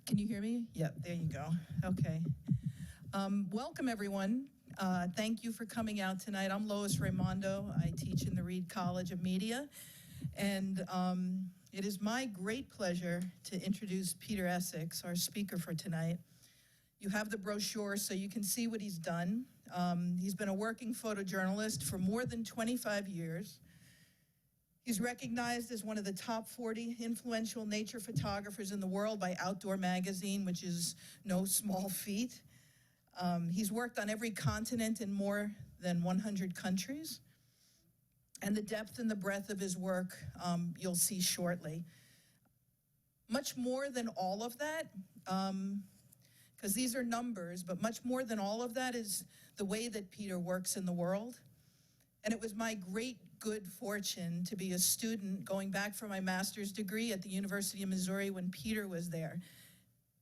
Can you hear me? Yep, there you go. Okay. Welcome, everyone. Thank you for coming out tonight. I'm Lois Raimondo. I teach in the Reed College of Media. And it is my great pleasure to introduce Peter Essick, our speaker for tonight. You have the brochure so you can see what he's done. He's been a working photojournalist for more than 25 years. He's recognized as one of the top 40 influential nature photographers in the world by Outdoor Magazine, which is no small feat. He's worked on every continent in more than 100 countries. And the depth and the breadth of his work you'll see shortly. Much more than all of that, because these are numbers, but much more than all of that is the way that Peter works in the world. And it was my great good fortune to be a student going back for my master's degree at the University of Missouri when Peter was there.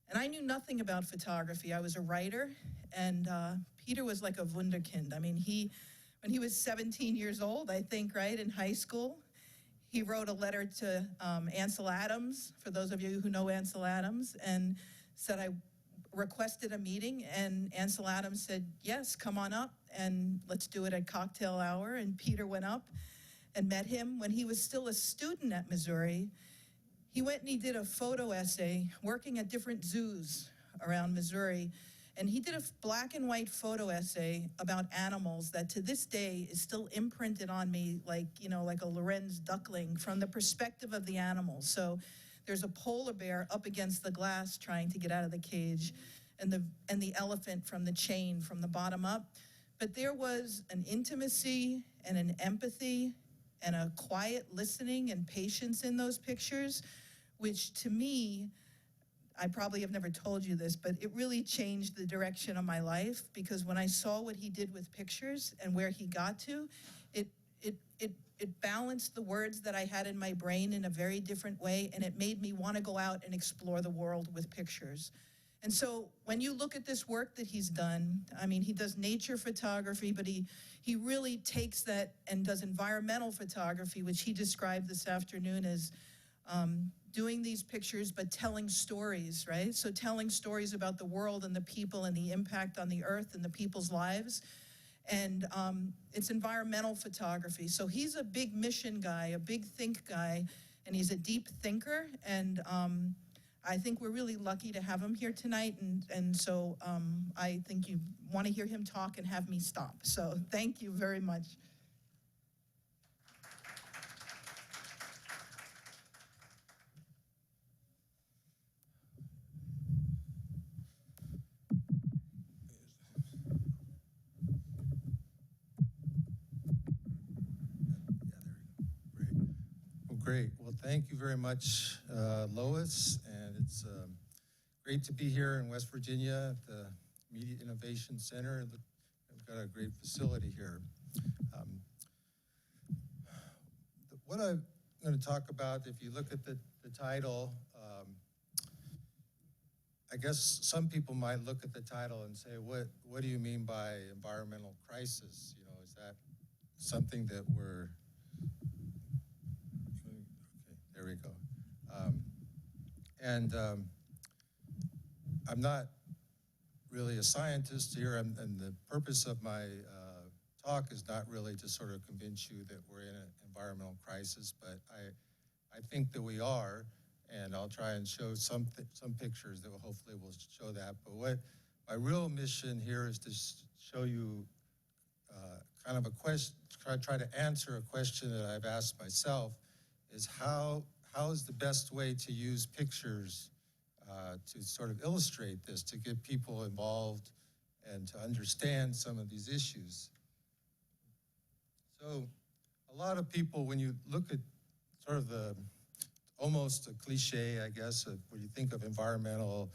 And I knew nothing about photography. I was a writer, and Peter was like a wunderkind. I mean, when he was 17 years old, I think, right, in high school, he wrote a letter to Ansel Adams, for those of you who know Ansel Adams, and said I requested a meeting, and Ansel Adams said, yes, come on up, and let's do it at cocktail hour. And Peter went up and met him when he was still a student at Missouri. He went and he did a photo essay working at different zoos around Missouri, and he did a black and white photo essay about animals that to this day is still imprinted on me like, you know, like a Lorenz duckling from the perspective of the animals. So there's a polar bear up against the glass trying to get out of the cage, and the elephant from the chain from the bottom up. But there was an intimacy and an empathy and a quiet listening and patience in those pictures, which to me, I probably have never told you this, but it really changed the direction of my life, because when I saw what he did with pictures and where he got to, it balanced the words that I had in my brain in a very different way, and it made me want to go out and explore the world with pictures. And so when you look at this work that he's done, I mean, he does nature photography, but he really takes that and does environmental photography, which he described this afternoon as doing these pictures, but telling stories, right? So telling stories about the world and the people and the impact on the earth and the people's lives. And it's environmental photography. So he's a big mission guy, a big think guy, and he's a deep thinker. And I think we're really lucky to have him here tonight. And so I think you want to hear him talk and have me stop. So thank you very much. Great. Well, thank you very much, Lois, and it's great to be here in West Virginia at the Media Innovation Center. We've got a great facility here. What I'm going to talk about, if you look at the title, I guess some people might look at the title and say, what do you mean by environmental crisis? You know, is that something that we're... There we go. I'm not really a scientist here, and the purpose of my talk is not really to sort of convince you that we're in an environmental crisis, but I think that we are, and I'll try and show some pictures that hopefully will show that. But what my real mission here is to show you kind of a question, try to answer a question that I've asked myself, is how is the best way to use pictures to sort of illustrate this, to get people involved and to understand some of these issues. So a lot of people, when you look at sort of almost a cliche, I guess, when you think of environmental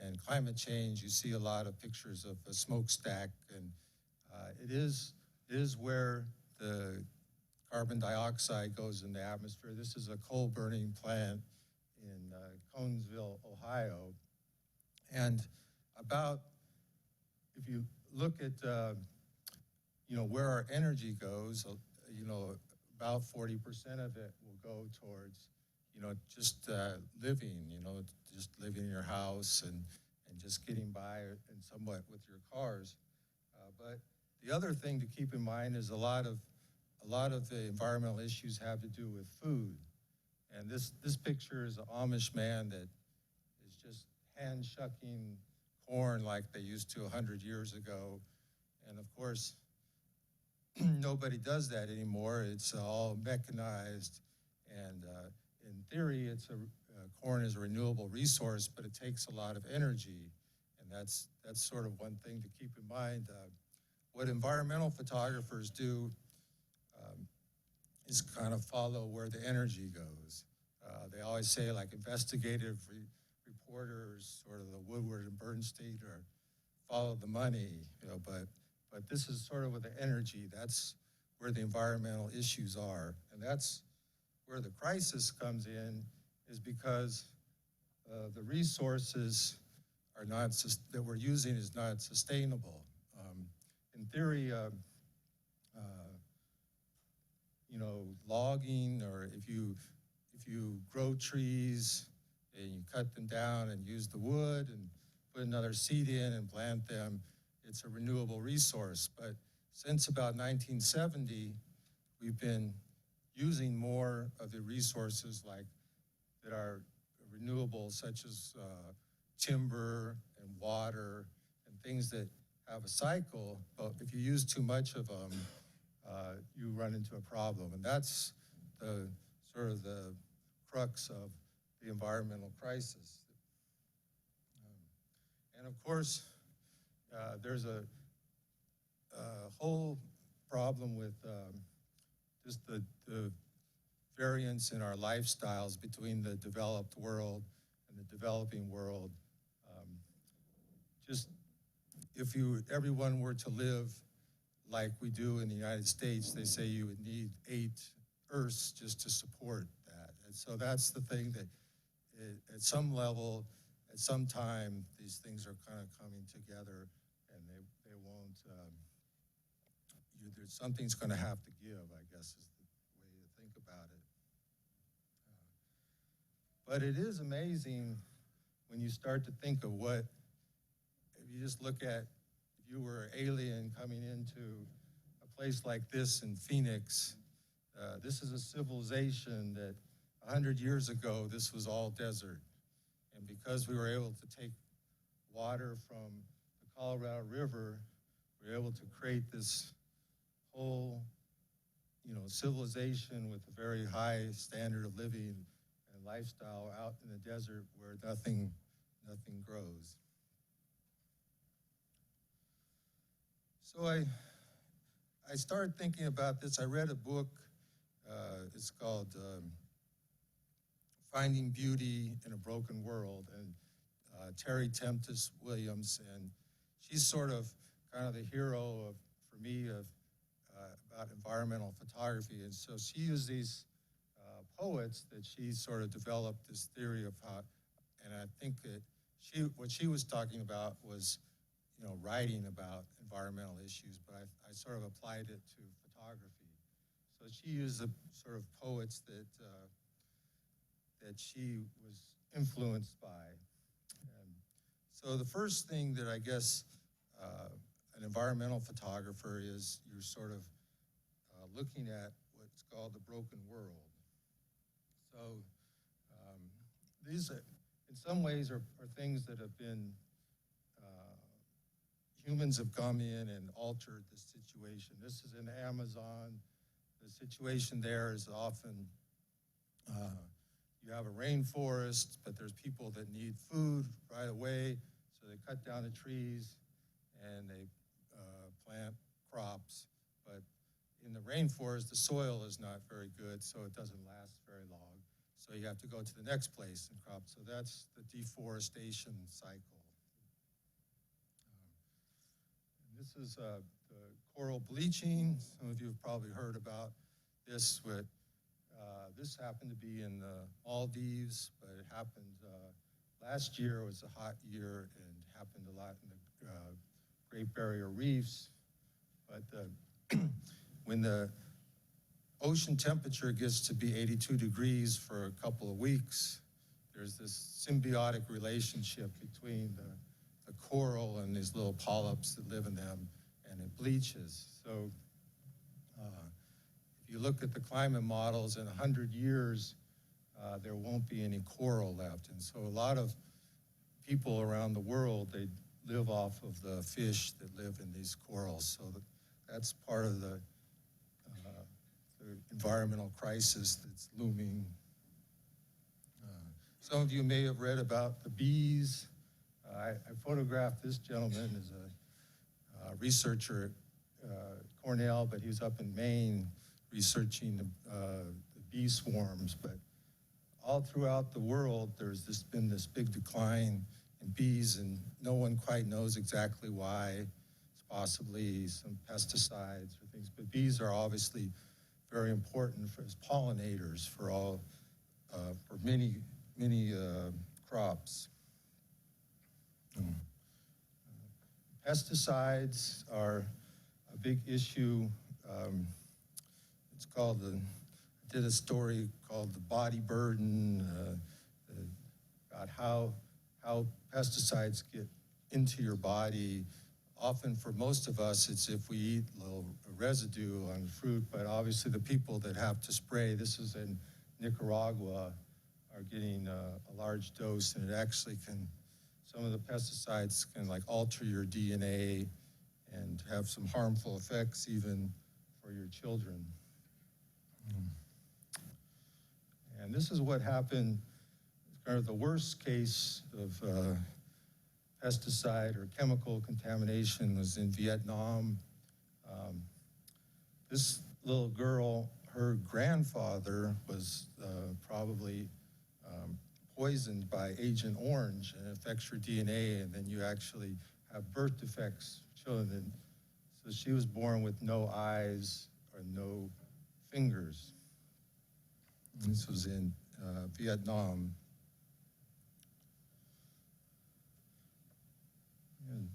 and climate change, you see a lot of pictures of a smokestack, and it is where the carbon dioxide goes in the atmosphere. This is a coal burning plant in Conesville, Ohio. And if you look at, where our energy goes, about 40% of it will go towards, just living, just living in your house and just getting by and somewhat with your cars. But the other thing to keep in mind is a lot of the environmental issues have to do with food. And this picture is an Amish man that is just hand shucking corn like they used to 100 years ago. And of course, nobody does that anymore. It's all mechanized. And in theory, corn is a renewable resource, but it takes a lot of energy. And that's sort of one thing to keep in mind. What environmental photographers do is kind of follow where the energy goes. They always say, like, investigative reporters, sort of the Woodward and Bernstein, or follow the money, but this is sort of with the energy. That's where the environmental issues are. And that's where the crisis comes in, is because the resources that we're using is not sustainable. In theory, logging, or if you grow trees and you cut them down and use the wood and put another seed in and plant them, it's a renewable resource. But since about 1970, we've been using more of the resources that are renewable, such as timber and water and things that have a cycle. But if you use too much of them, you run into a problem. And that's the sort of the crux of the environmental crisis. And of course, there's a whole problem with just the variance in our lifestyles between the developed world and the developing world. Just if everyone were to live like we do in the United States, they say you would need 8 Earths just to support that. And so that's the thing that at some level, at some time, these things are kind of coming together, and they won't, something's going to have to give, I guess, is the way to think about it. But it is amazing when you start to think of if you just look at, if you were an alien coming into a place like this in Phoenix, this is a civilization that 100 years ago, this was all desert. And because we were able to take water from the Colorado River, we were able to create this whole, civilization with a very high standard of living and lifestyle out in the desert where nothing grows. So I started thinking about this. I read a book, it's called Finding Beauty in a Broken World, and Terry Tempest Williams, and she's sort of kind of the hero for me about environmental photography. And so she used these poets that she sort of developed this theory of how, and I think that what she was talking about was, writing about environmental issues, but I sort of applied it to photography. So she used the sort of poets that she was influenced by. And so the first thing that I guess an environmental photographer is, you're sort of looking at what's called the broken world. So these, in some ways, are things that have been, humans have come in and altered the situation. This is in Amazon. The situation there is often, you have a rainforest, but there's people that need food right away, so they cut down the trees and they plant crops. But in the rainforest, the soil is not very good, so it doesn't last very long. So you have to go to the next place and crop. So that's the deforestation cycle. And this is the coral bleaching. Some of you have probably heard about this. This happened to be in the Maldives, but it happened last year. It was a hot year and happened a lot in the Great Barrier Reefs. But when the ocean temperature gets to be 82 degrees for a couple of weeks, there's this symbiotic relationship between the coral and these little polyps that live in them, and it bleaches. So if you look at the climate models, in 100 years, there won't be any coral left. And so a lot of people around the world, they live off of the fish that live in these corals. So that's part of the environmental crisis that's looming. Some of you may have read about the bees. I photographed this gentleman as a researcher at Cornell, but he was up in Maine researching the bee swarms. But all throughout the world, there's been this big decline in bees, and no one quite knows exactly why. It's possibly some pesticides or things, but bees are obviously very important as pollinators for many crops. Pesticides are a big issue. It's called I did a story called The Body Burden, about how pesticides get into your body. Often for most of us, it's if we eat a little residue on fruit, but obviously the people that have to spray, this is in Nicaragua, are getting a large dose, and it actually some of the pesticides can like alter your DNA and have some harmful effects even for your children. And this is what happened, kind of the worst case of pesticide or chemical contamination was in Vietnam. This little girl, her grandfather was probably poisoned by Agent Orange, and it affects your DNA, and then you actually have birth defects children. So she was born with no eyes or no fingers. And this was in Vietnam. And,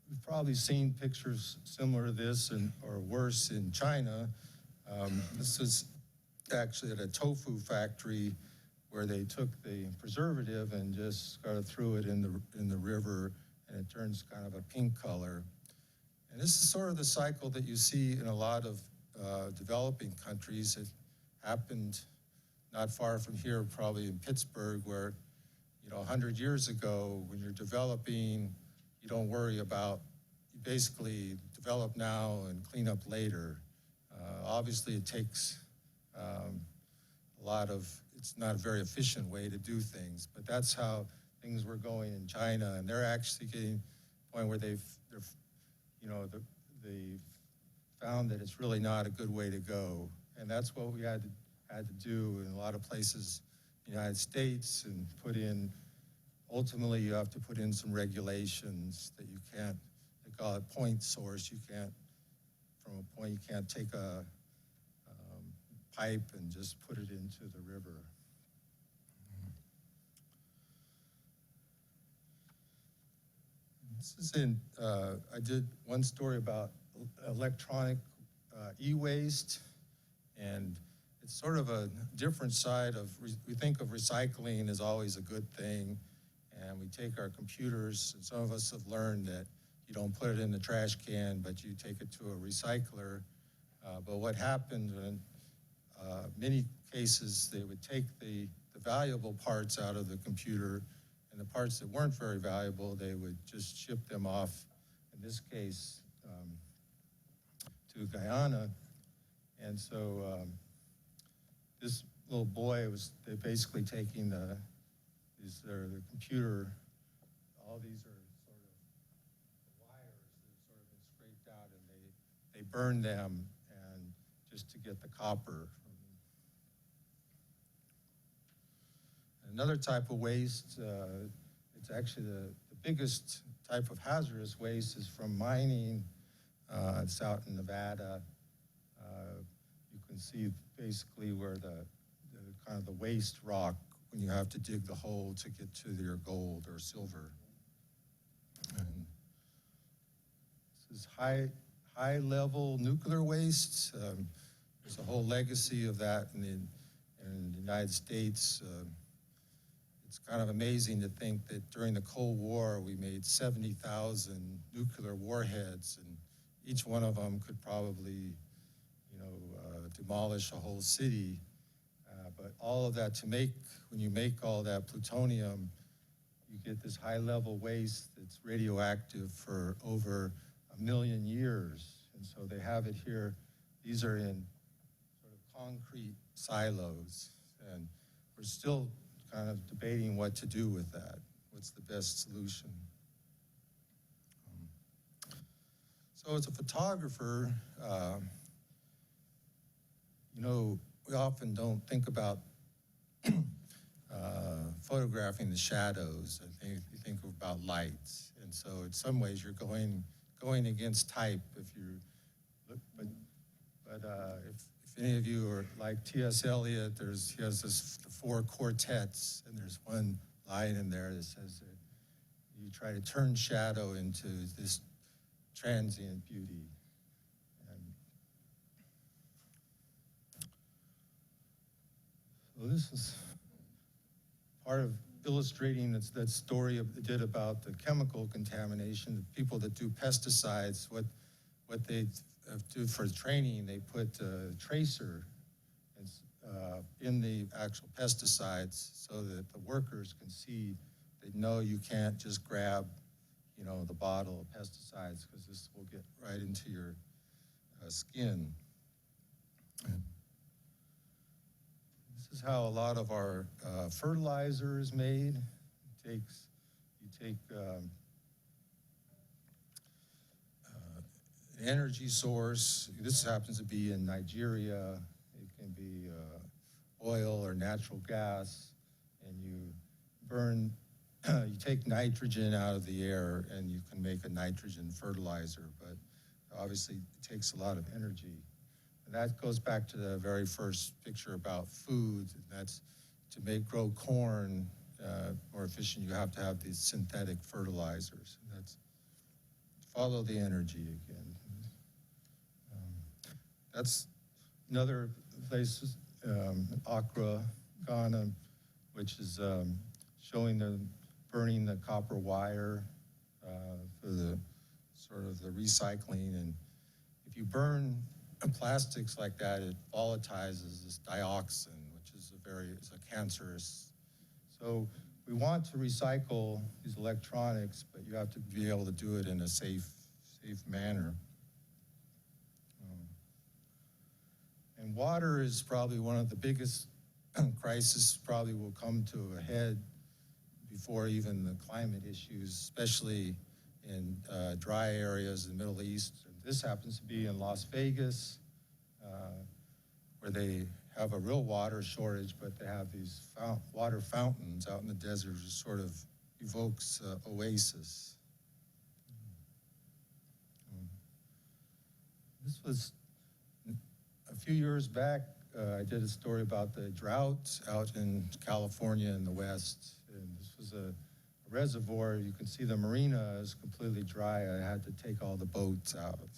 we've probably seen pictures similar to this or worse in China. This is actually at a tofu factory where they took the preservative and just kind of threw it in the river, and it turns kind of a pink color. And this is sort of the cycle that you see in a lot of developing countries. It happened not far from here, probably in Pittsburgh, where 100 years ago, when you're developing, you don't worry about, you basically develop now and clean up later. Obviously, it takes a lot of, it's not a very efficient way to do things, but that's how things were going in China, and they're actually getting to the point where they found that it's really not a good way to go, and that's what we had to do in a lot of places in the United States, and put in. Ultimately, you have to put in some regulations that you can't. They call it point source. You can't, from a point, you can't take a pipe and just put it into the river. This is in, I did one story about electronic e-waste, and it's sort of a different side of, we think of recycling as always a good thing, and we take our computers, and some of us have learned that you don't put it in the trash can, but you take it to a recycler. But what happened in many cases, they would take the valuable parts out of the computer, and the parts that weren't very valuable, they would just ship them off, in this case, to Guyana. And so this little boy they're basically taking the computer, all these are sort of the wires that have sort of been scraped out, and they burn them and just to get the copper. Another type of waste, it's actually the biggest type of hazardous waste is from mining. It's out in Nevada. You can see basically where the kind of the waste rock when you have to dig the hole to get to your gold or silver. And this is high level nuclear waste. there's a whole legacy of that in the United States. It's kind of amazing to think that during the Cold War, we made 70,000 nuclear warheads, and each one of them could probably, demolish a whole city. But all of that when you make all that plutonium, you get this high-level waste that's radioactive for over 1 million years. And so they have it here. These are in sort of concrete silos, and we're still kind of debating what to do with that. What's the best solution? So as a photographer, we often don't think about photographing the shadows. I think you think about lights, and so in some ways you're going against type if you look. But if any of you are like T.S. Eliot, he has the 4 quartets, and there's one line in there that says that you try to turn shadow into this transient beauty. So this is part of illustrating that story they did about the chemical contamination. The people that do pesticides, what they do for training, they put a tracer in the actual pesticides so that the workers can see. They know you can't just grab, the bottle of pesticides, because this will get right into your skin. This is how a lot of our fertilizer is made. You take an energy source. This happens to be in Nigeria. It can be oil or natural gas, and you burn. You take nitrogen out of the air, and you can make a nitrogen fertilizer. But obviously, it takes a lot of energy. And that goes back to the very first picture about food. And that's to grow corn more efficient. You have to have these synthetic fertilizers. And that's follow the energy again. That's another place, Accra, Ghana, which is showing burning the copper wire for the sort of the recycling. And if you burn plastics like that, it volatilizes this dioxin, which is a cancerous. So we want to recycle these electronics, but you have to be able to do it in a safe manner. And water is probably one of the biggest crises. Probably will come to a head before even the climate issues, especially in dry areas in the Middle East. This happens to be in Las Vegas, where they have a real water shortage, but they have these water fountains out in the desert, which sort of evokes oasis. This was a few years back. I did a story about the drought out in California in the West, and this was a reservoir. You can see the marina is completely dry. I had to take all the boats out.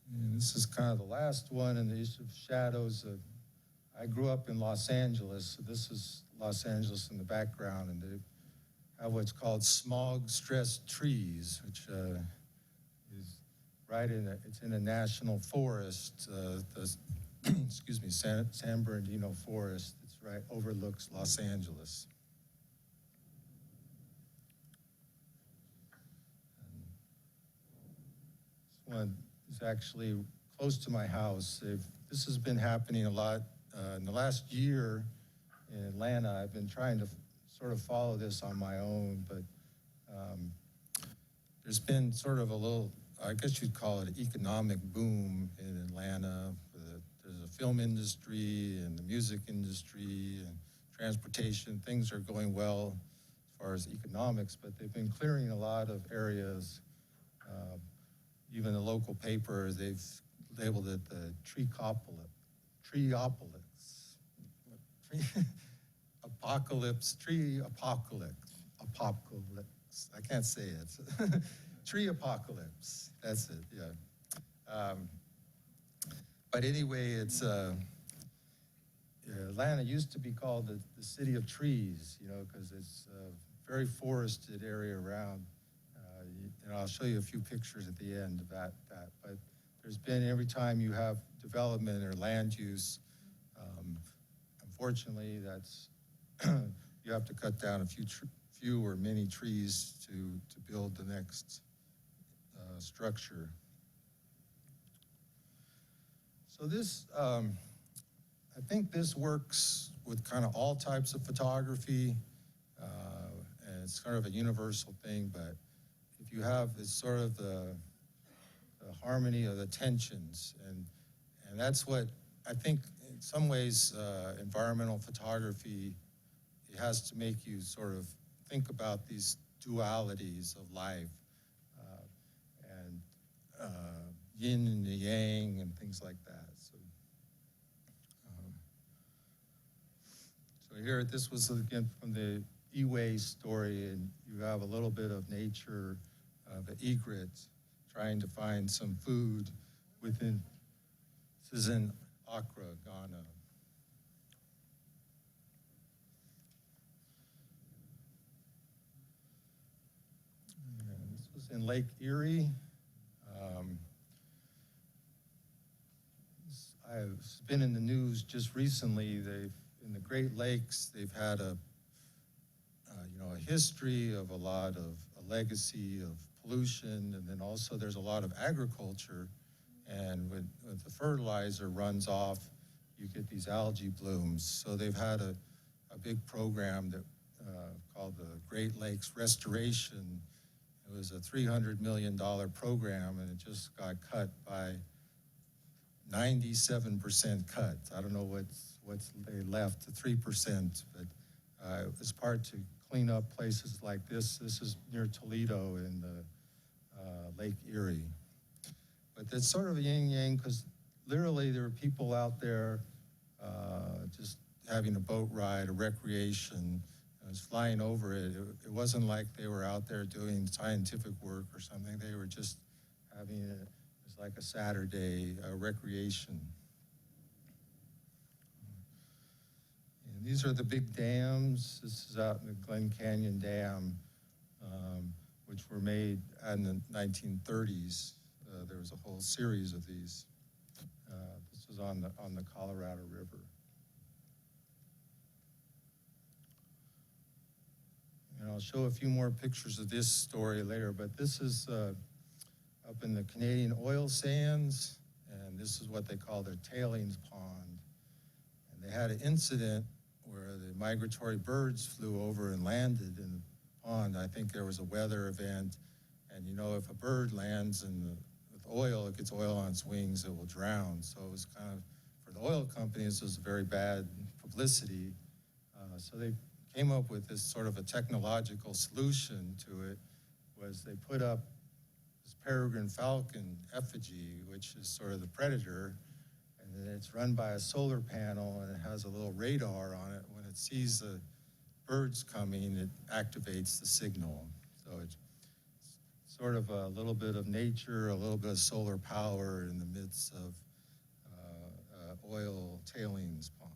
And this is kind of the last one in the issue of shadows. I grew up in Los Angeles, so this is Los Angeles in the background, and they have what's called smog-stressed trees, which is it's in a national forest, San Bernardino Forest. It's right overlooks Los Angeles. This one is actually close to my house. This has been happening a lot in the last year in Atlanta. I've been trying to sort of follow this on my own, but there's been sort of a little, I guess you'd call it an economic boom in Atlanta. There's a film industry and the music industry and transportation. Things are going well as far as economics, but they've been clearing a lot of areas. Even the local paper, they've labeled it the treeopolis. Apocalypse. I can't say it. tree apocalypse. That's it, yeah. But anyway, it's Atlanta used to be called the city of trees, you know, because it's a very forested area around. And I'll show you a few pictures at the end of that. But there's been, every time you have development or land use, unfortunately, that's you have to cut down a few or many trees to build the next structure. So this, I think this works with kind of all types of photography, and it's kind of a universal thing, but if you have, it's sort of the harmony of the tensions, and that's what I think in some ways environmental photography, it has to make you sort of think about these dualities of life, and yin and the yang and things like that. So here, this was again from the Eway story, and you have a little bit of nature, the egret trying to find some food within, this is in Accra, Ghana. And this was in Lake Erie. I've been in the news just recently. In the Great Lakes, they've had a history of a legacy of pollution, and then also there's a lot of agriculture, and when the fertilizer runs off, you get these algae blooms. So they've had a big program that called the Great Lakes Restoration. It was a $300 million program, and it just got cut by 97% cut. I don't know what's they left, the 3%, but it was part to clean up places like this. This is near Toledo in the Lake Erie. But it's sort of a yin-yang, because literally there were people out there just having a boat ride, a recreation. I was flying over it. It wasn't like they were out there doing scientific work or something. They were just having it was like a Saturday recreation. And these are the big dams. This is out in the Glen Canyon Dam, which were made in the 1930s. There was a whole series of these. This was on the Colorado River. And I'll show a few more pictures of this story later, but this is up in the Canadian oil sands, and this is what they call their tailings pond. And they had an incident where the migratory birds flew over and landed in the pond. I think there was a weather event, and you know, if a bird lands with oil, it gets oil on its wings, it will drown. So it was kind of, for the oil companies, it was very bad publicity. So they came up with this sort of a technological solution to it, was they put up this peregrine falcon effigy, which is sort of the predator, and then it's run by a solar panel, and it has a little radar on it. When it sees the birds coming, it activates the signal. So it's sort of a little bit of nature, a little bit of solar power in the midst of oil tailings pond.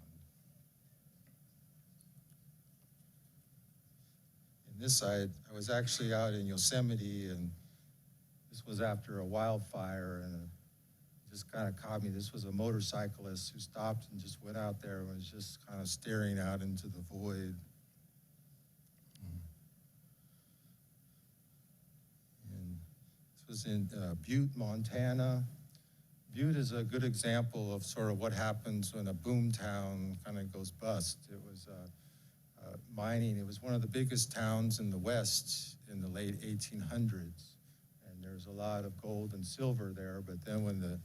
In this side, I was actually out in Yosemite, and this was after a wildfire, and it just kind of caught me. This was a motorcyclist who stopped and just went out there and was just kind of staring out into the void. And this was in Butte, Montana. Butte is a good example of sort of what happens when a boom town kind of goes bust. It was mining. It was one of the biggest towns in the West in the late 1800s. And there's a lot of gold and silver there, but then when the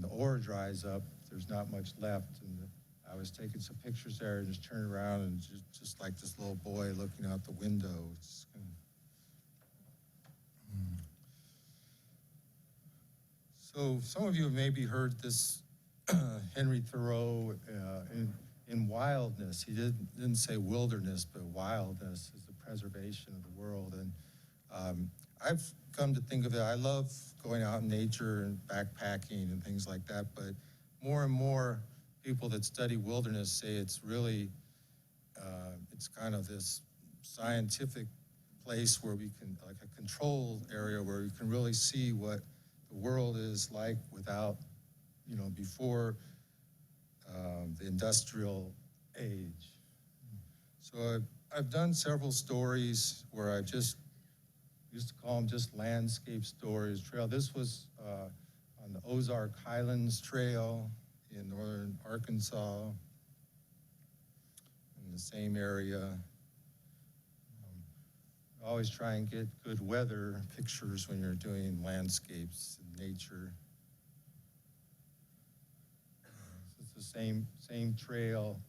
ore dries up, there's not much left. And I was taking some pictures there and just turned around and just like this little boy looking out the window. So some of you have maybe heard this Henry Thoreau in wildness. He didn't say wilderness, but wildness is the preservation of the world. And I've come to think of it, I love going out in nature and backpacking and things like that, but more and more people that study wilderness say it's really, it's kind of this scientific place where we can, like a controlled area where we can really see what the world is like without, before the industrial age. So I've done several stories where I just used to call them just landscape stories. This was on the Ozark Highlands Trail in northern Arkansas, in the same area. Always try and get good weather pictures when you're doing landscapes and nature. It's the same trail.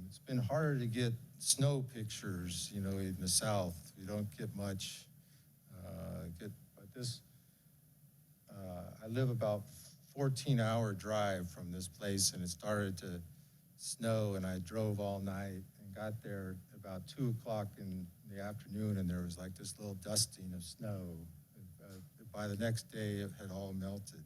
It's been harder to get snow pictures, in the south. We don't get much. I live about 14-hour drive from this place, and it started to snow, and I drove all night and got there about 2 o'clock in the afternoon, and there was like this little dusting of snow. By the next day, it had all melted.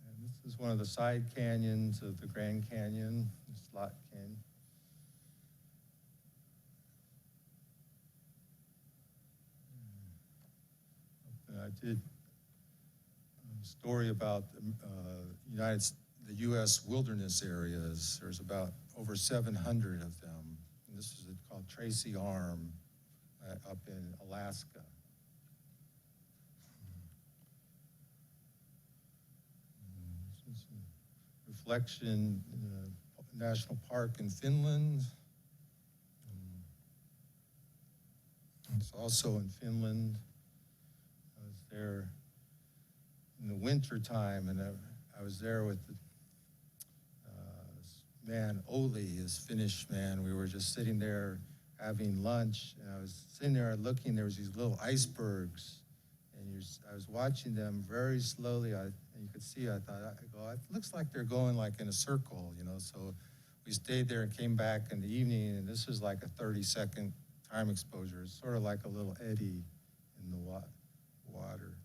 And this is one of the side canyons of the Grand Canyon, the Slot Canyon. I did a story about the U.S. wilderness areas. There's about over 700 of them. And this is called Tracy Arm up in Alaska. This is a reflection in a national park in Finland. It's also in Finland. I was there in the winter time, and I was there with the man, Oli, his Finnish man. We were just sitting there having lunch, and I was sitting there looking. There was these little icebergs, and I was watching them very slowly. And you could see, it looks like they're going like in a circle, So we stayed there and came back in the evening, and this was like a 30-second time exposure. It's sort of like a little eddy in the water.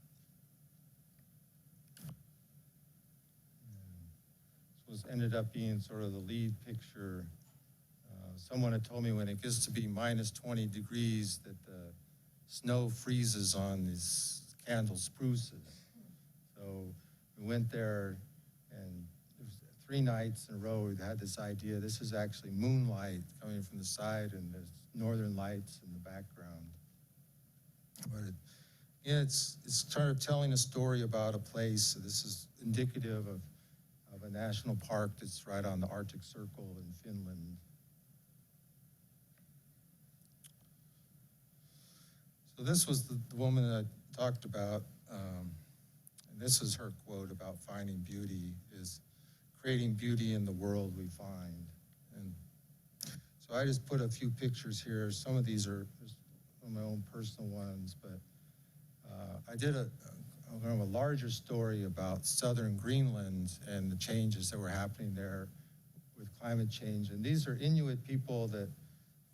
This ended up being sort of the lead picture. Someone had told me when it gets to be minus 20 degrees that the snow freezes on these candle spruces. So we went there, and it was 3 nights in a row we had this idea. This is actually moonlight coming from the side, and there's northern lights in the background. But it's sort of telling a story about a place. So this is indicative of a national park that's right on the Arctic Circle in Finland. So this was the woman that I talked about, and this is her quote about finding beauty, is creating beauty in the world we find. And so I just put a few pictures here. Some of these are my own personal ones, but I did a larger story about southern Greenland and the changes that were happening there with climate change. And these are Inuit people that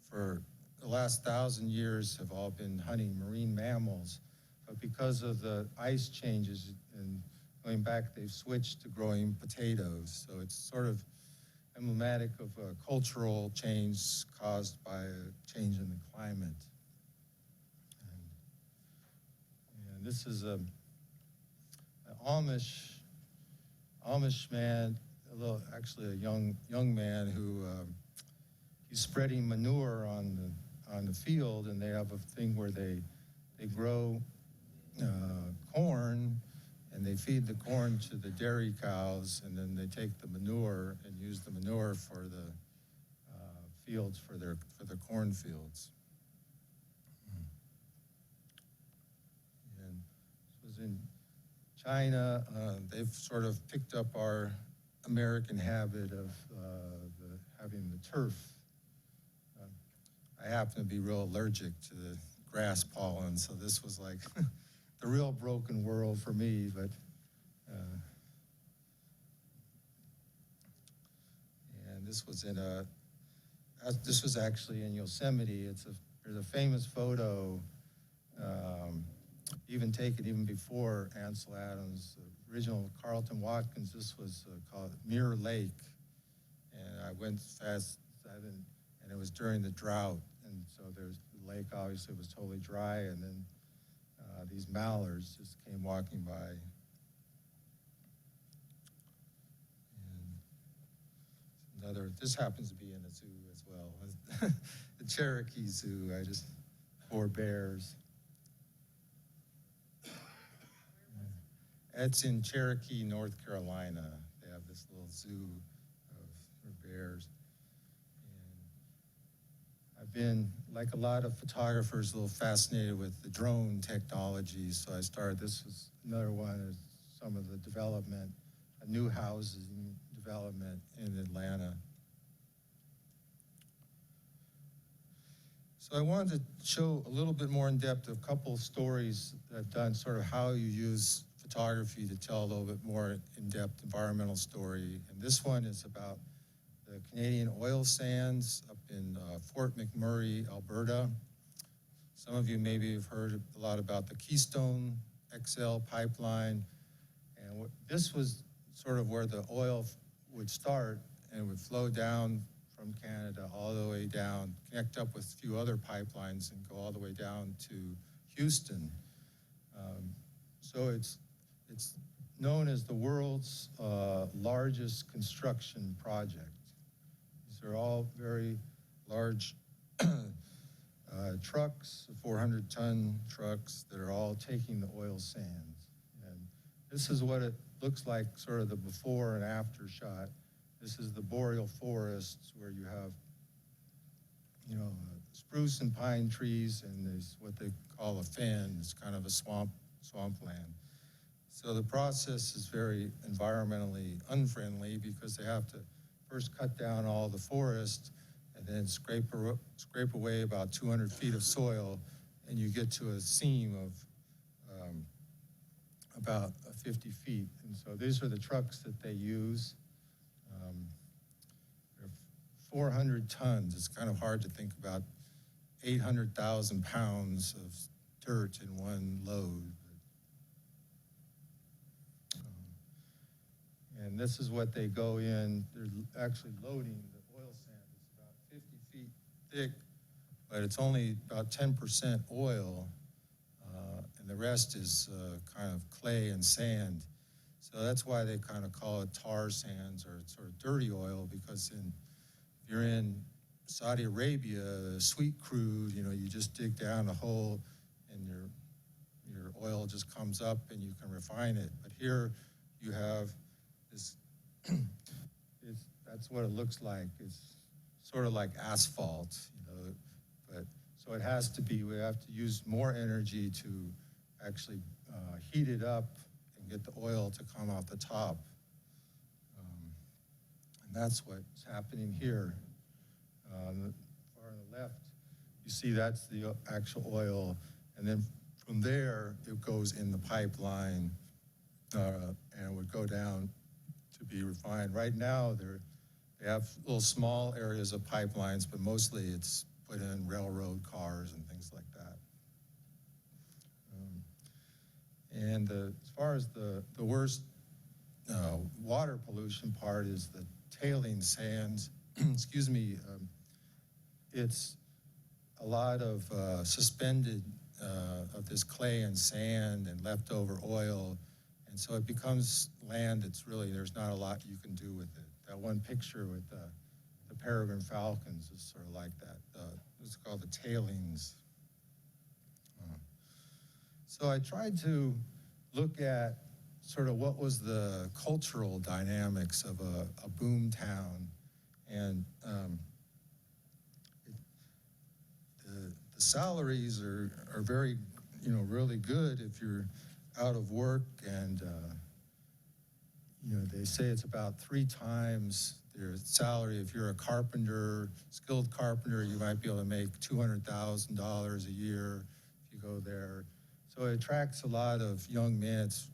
for the last 1,000 years have all been hunting marine mammals. But because of the ice changes and going back, they've switched to growing potatoes. So it's sort of emblematic of a cultural change caused by a change in the climate. And this is an Amish man, actually a young man who he's spreading manure on the field, and they have a thing where they grow corn, and they feed the corn to the dairy cows, and then they take the manure and use the manure for the fields for the corn fields. And this was in China. They've sort of picked up our American habit of having the turf. I happen to be real allergic to the grass pollen, so this was like the real broken world for me. But and this was actually in Yosemite. It's a there's a famous photo, even taken even before Ansel Adams, the original Carlton Watkins. This was called Mirror Lake, and I went fast, and it was during the drought, and so there's the lake obviously was totally dry, and then these mallards just came walking by. And this happens to be in a zoo as well. The Cherokee Zoo, 4 bears. It's in Cherokee, North Carolina. They have this little zoo for bears. And I've been, like a lot of photographers, a little fascinated with the drone technology. So I started, this was another one of some of the development, a new housing development in Atlanta. So I wanted to show a little bit more in depth a couple of stories that I've done, sort of how you use photography to tell a little bit more in-depth environmental story. And this one is about the Canadian oil sands up in Fort McMurray, Alberta. Some of you maybe have heard a lot about the Keystone XL pipeline. And this was sort of where the oil would start and would flow down from Canada all the way down, connect up with a few other pipelines and go all the way down to Houston. So it's known as the world's largest construction project. These are all very large trucks, 400-ton trucks that are all taking the oil sands. And this is what it looks like, sort of the before and after shot. This is the boreal forests where you have, spruce and pine trees, and there's what they call a fen. It's kind of a swampland. So the process is very environmentally unfriendly because they have to first cut down all the forest and then scrape away about 200 feet of soil, and you get to a seam of about 50 feet. And so these are the trucks that they use. They're 400 tons. It's kind of hard to think about 800,000 pounds of dirt in one load. And this is what they go in. They're actually loading the oil sand. It's about 50 feet thick, but it's only about 10% oil, and the rest is kind of clay and sand. So that's why they kind of call it tar sands or sort of dirty oil, because if you're in Saudi Arabia, sweet crude, you just dig down a hole and your oil just comes up and you can refine it. But here you have this, that's what it looks like. It's sort of like asphalt, but so it has to be, we have to use more energy to actually heat it up and get the oil to come off the top. And that's what's happening here. Far on the left, you see that's the actual oil, and then from there it goes in the pipeline and it would go down to be refined. Right now they have little small areas of pipelines, but mostly it's put in railroad cars and things like that. And as far as the worst water pollution part is the tailing sands. Excuse me. It's a lot of suspended of this clay and sand and leftover oil, and so it becomes land that's really, there's not a lot you can do with it. That one picture with the peregrine falcons is sort of like that. It's called the tailings. So I tried to look at sort of what was the cultural dynamics of a boom town, and the salaries are very, really good if you're out of work, and they say it's about 3 times their salary. If you're a carpenter, skilled carpenter, you might be able to make $200,000 a year if you go there. So it attracts a lot of young men. It's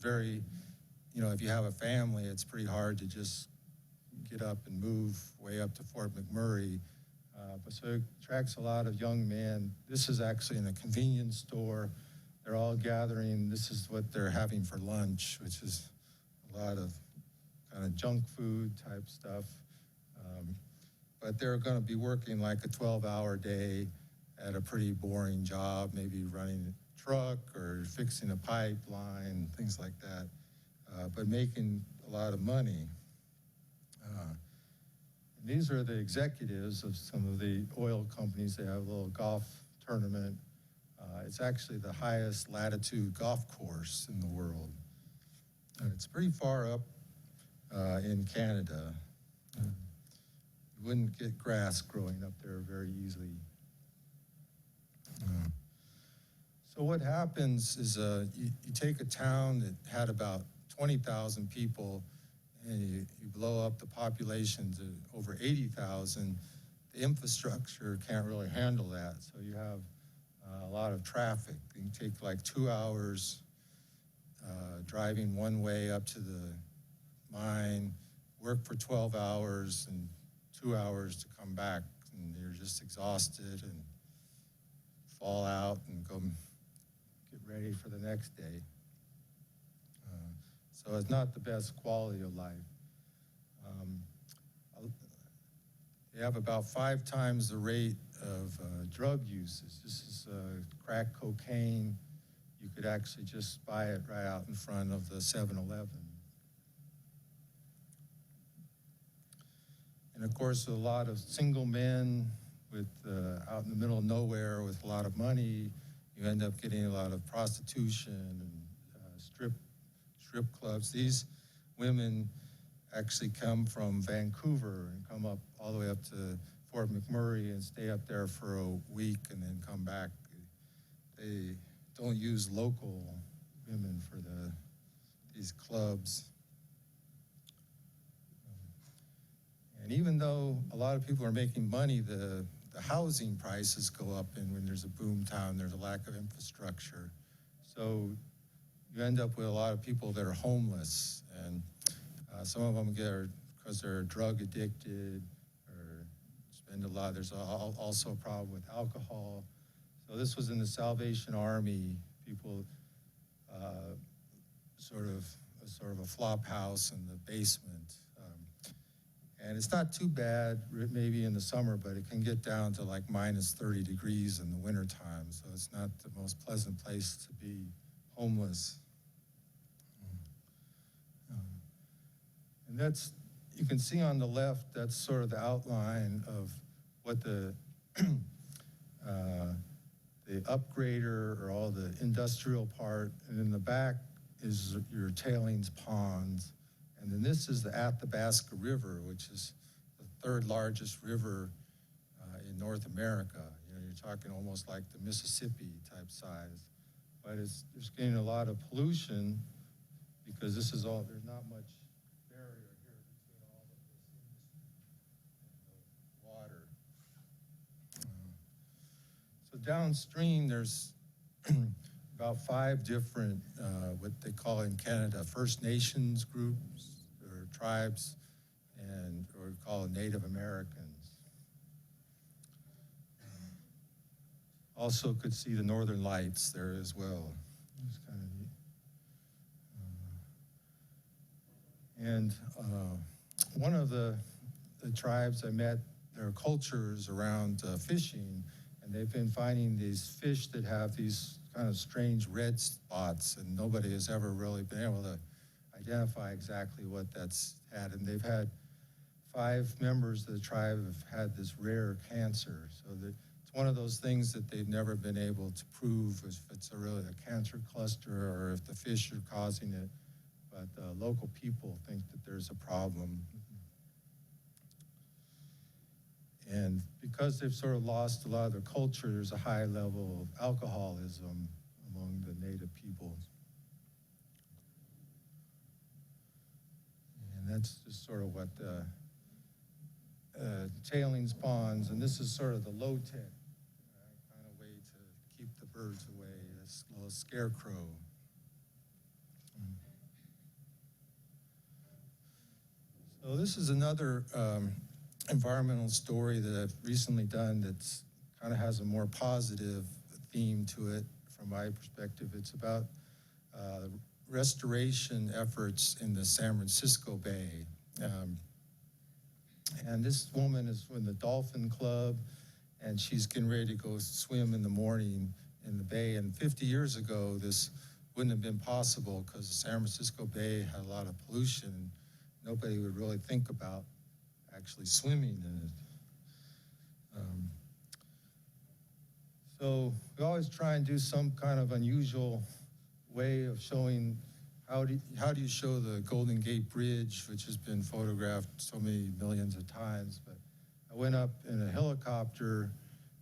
very, if you have a family, it's pretty hard to just get up and move way up to Fort McMurray. But so it attracts a lot of young men. This is actually in a convenience store. They're all gathering. This is what they're having for lunch, which is a lot of kind of junk food type stuff. But they're going to be working like a 12-hour day at a pretty boring job, maybe running a truck or fixing a pipeline, things like that, but making a lot of money. And these are the executives of some of the oil companies. They have a little golf tournament. It's actually the highest latitude golf course in the world. It's pretty far up in Canada. You wouldn't get grass growing up there very easily. So what happens is you take a town that had about 20,000 people and you blow up the population to over 80,000. The infrastructure can't really handle that. So you have a lot of traffic. You can take like 2 hours driving one way up to the mine, work for 12 hours and 2 hours to come back, and you're just exhausted and fall out and go get ready for the next day. So it's not the best quality of life. They have about 5 times the rate of drug usage. This is crack cocaine. You could actually just buy it right out in front of the 7-Eleven. And of course, a lot of single men with out in the middle of nowhere with a lot of money, you end up getting a lot of prostitution and strip clubs. These women actually come from Vancouver and come up all the way up to Fort McMurray and stay up there for a week and then come back. They don't use local women for these clubs. And even though a lot of people are making money, the housing prices go up, and when there's a boom town, there's a lack of infrastructure. So you end up with a lot of people that are homeless, and some of them get because they're drug addicted or spend a lot. There's also a problem with alcohol. So this was in the Salvation Army. People sort of a flop house in the basement. And it's not too bad, maybe in the summer, but it can get down to like minus 30 degrees in the wintertime. So it's not the most pleasant place to be homeless. And you can see on the left, that's sort of the outline of what the upgrader or all the industrial part. And in the back is your tailings ponds. And then this is the Athabasca River, which is the 3rd largest river in North America. You know, you're talking almost like the Mississippi type size. But there's getting a lot of pollution because there's not much barrier here between all of this industry and the water. So downstream, there's about 5 different, what they call in Canada, First Nations groups or tribes, or we call it Native Americans. Also could see the Northern Lights there as well. It's kind of neat. And one of the tribes I met, their culture is around fishing, and they've been finding these fish that have these kind of strange red spots, and nobody has ever really been able to identify exactly what that's had. And they've had 5 members of the tribe have had this rare cancer. So that it's one of those things that they've never been able to prove if it's really a cancer cluster or if the fish are causing it. But local people think that there's a problem. And because they've sort of lost a lot of their culture, there's a high level of alcoholism among the native peoples. And that's just sort of what the tailings ponds, and this is sort of the low-tech kind of way to keep the birds away, this little scarecrow. So this is another environmental story that I've recently done that's kind of has a more positive theme to it from my perspective. It's about restoration efforts in the San Francisco Bay. And this woman is in the Dolphin Club, and she's getting ready to go swim in the morning in the bay. And 50 years ago, this wouldn't have been possible because the San Francisco Bay had a lot of pollution. Nobody would really think about actually swimming in it. So we always try and do some kind of unusual way of showing how do you show the Golden Gate Bridge, which has been photographed so many millions of times. But I went up in a helicopter,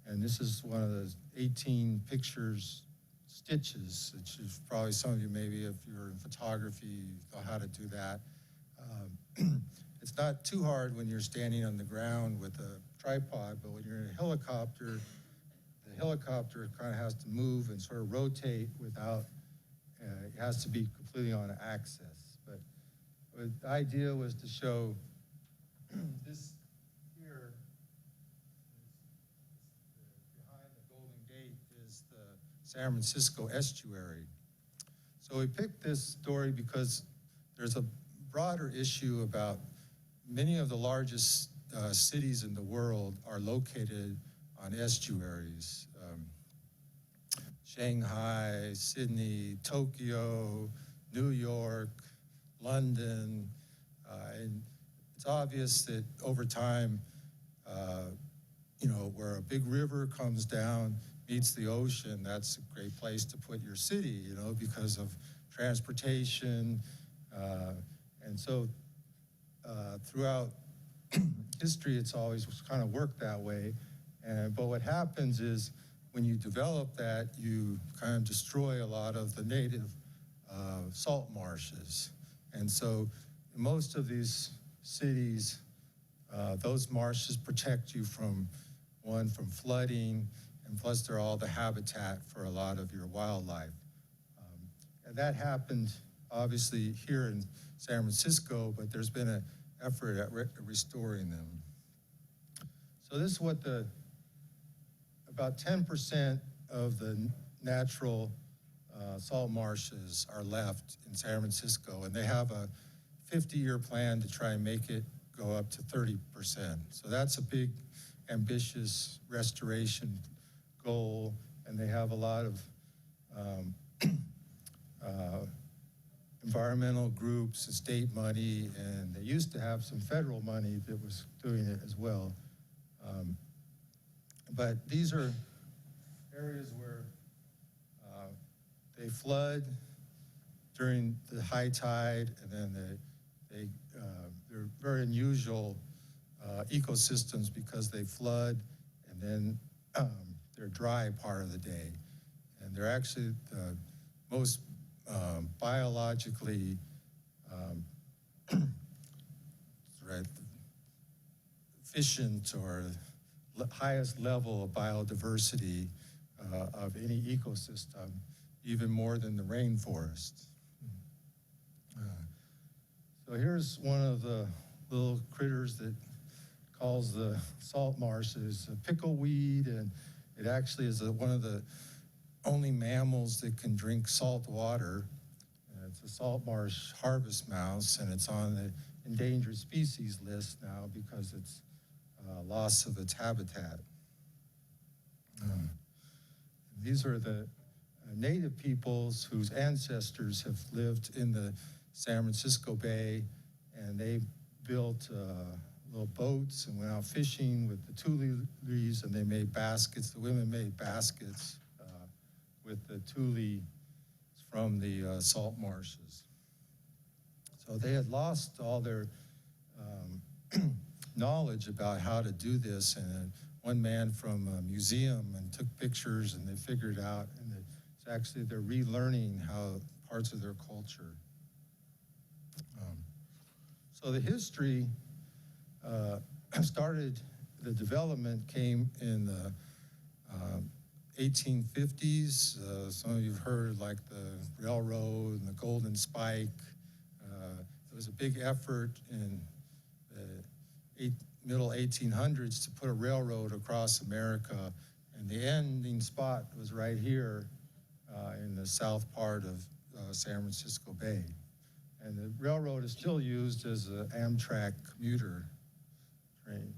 and this is one of the 18 pictures, stitches, which is probably some of you, maybe if you're in photography, you know how to do that. It's not too hard when you're standing on the ground with a tripod, but when you're in a helicopter, the helicopter kind of has to move and sort of rotate without, it has to be completely on axis. But the idea was to show this here, behind the Golden Gate is the San Francisco estuary. So we picked this story because there's a broader issue about many of the largest cities in the world are located on estuaries. Shanghai, Sydney, Tokyo, New York, London, and it's obvious that over time, where a big river comes down, meets the ocean, that's a great place to put your city, because of transportation. And so throughout history, it's always kind of worked that way. But what happens is when you develop that, you kind of destroy a lot of the native salt marshes. And so in most of these cities, those marshes protect you from flooding, and plus they're all the habitat for a lot of your wildlife. And that happened obviously here in San Francisco, but there's been an effort at restoring them. So this is what about 10% of the natural salt marshes are left in San Francisco, and they have a 50-year plan to try and make it go up to 30%. So that's a big, ambitious restoration goal, and they have a lot of environmental groups and state money, and they used to have some federal money that was doing it as well. But these are areas where they flood during the high tide, and then they're very unusual ecosystems because they flood, and then they're dry part of the day. And they're actually the most biologically efficient or highest level of biodiversity of any ecosystem, even more than the rainforest. So here's one of the little critters that calls the salt marshes a pickleweed, and it actually is one of the only mammals that can drink salt water. It's a salt marsh harvest mouse, and it's on the endangered species list now because it's loss of its habitat. These are the native peoples whose ancestors have lived in the San Francisco Bay, and they built little boats and went out fishing with the tules, and they made baskets. The women made baskets with the tule from the salt marshes. So they had lost all their knowledge about how to do this, and one man from a museum and took pictures, and they figured out, and it's actually they're relearning how parts of their culture. So the history started, the development came in the 1850s. Some of you have heard like the railroad and the Golden Spike. There was a big effort in the middle 1800s to put a railroad across America, and the ending spot was right here in the south part of San Francisco Bay. And the railroad is still used as an Amtrak commuter train.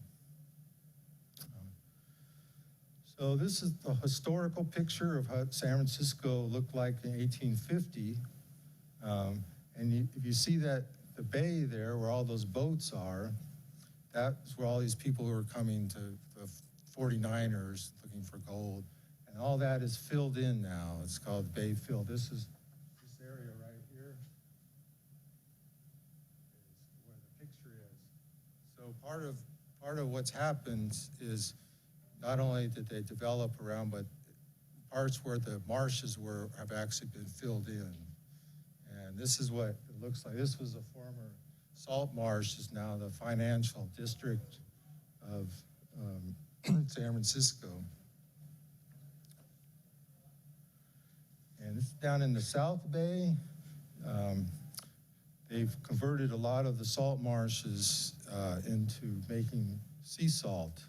So this is the historical picture of how San Francisco looked like in 1850. If you see that the bay there, where all those boats are, that's where all these people who are coming to the 49ers looking for gold. And all that is filled in now. It's called Bay Fill. This area right here is where the picture is. So part of what's happened is not only did they develop around, but parts where the marshes were have actually been filled in. And this is what it looks like. This was a former salt marsh, is now the financial district of San Francisco. And it's down in the South Bay. They've converted a lot of the salt marshes into making sea salt.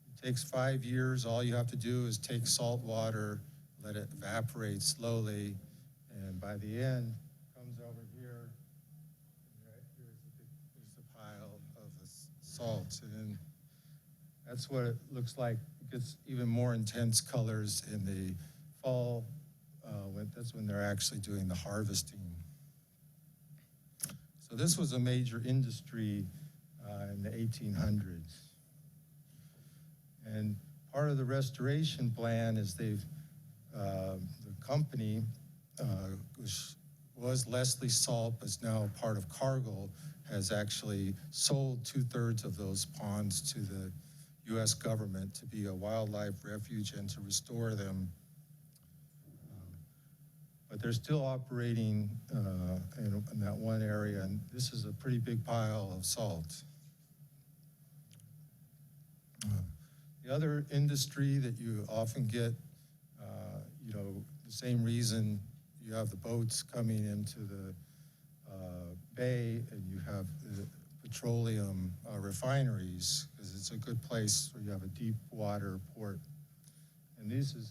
It takes 5 years. All you have to do is take salt water, let it evaporate slowly, and by the end, it comes over here. And right here's the pile of the salt, and then that's what it looks like. It gets even more intense colors in the fall. That's when they're actually doing the harvesting. So this was a major industry in the 1800s. And part of the restoration plan is the company, which was Leslie Salt, but is now part of Cargill, has actually sold 2/3 of those ponds to the U.S. government to be a wildlife refuge and to restore them. But they're still operating in that one area, and this is a pretty big pile of salt. The other industry that you often get, the same reason you have the boats coming into the bay, and you have the petroleum refineries, because it's a good place where you have a deep water port. And these are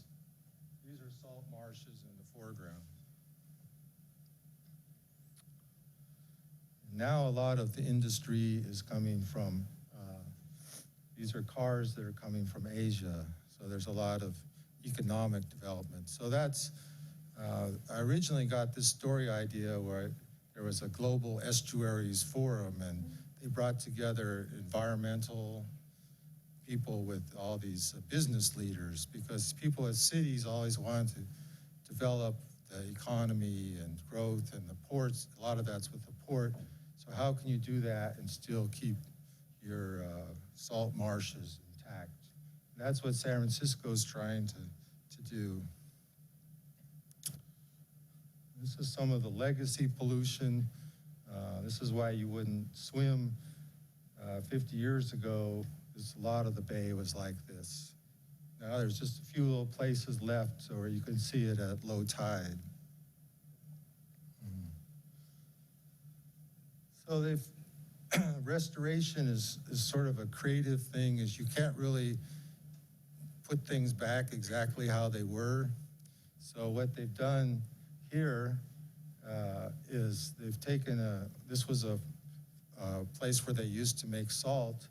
salt marshes in the foreground. Now a lot of the industry is coming from, these are cars that are coming from Asia. So there's a lot of economic development. So that's, I originally got this story idea where there was a global estuaries forum, and they brought together environmental people with all these business leaders, because people at cities always want to develop the economy and growth, and the ports, a lot of that's with the port. So how can you do that and still keep your salt marshes intact? And that's what San Francisco is trying to do. This is some of the legacy pollution. This is why you wouldn't swim 50 years ago. A lot of the bay was like this. Now there's just a few little places left so where you can see it at low tide. So restoration is sort of a creative thing, is you can't really put things back exactly how they were. So what they've done here is they've taken this was a place where they used to make salt,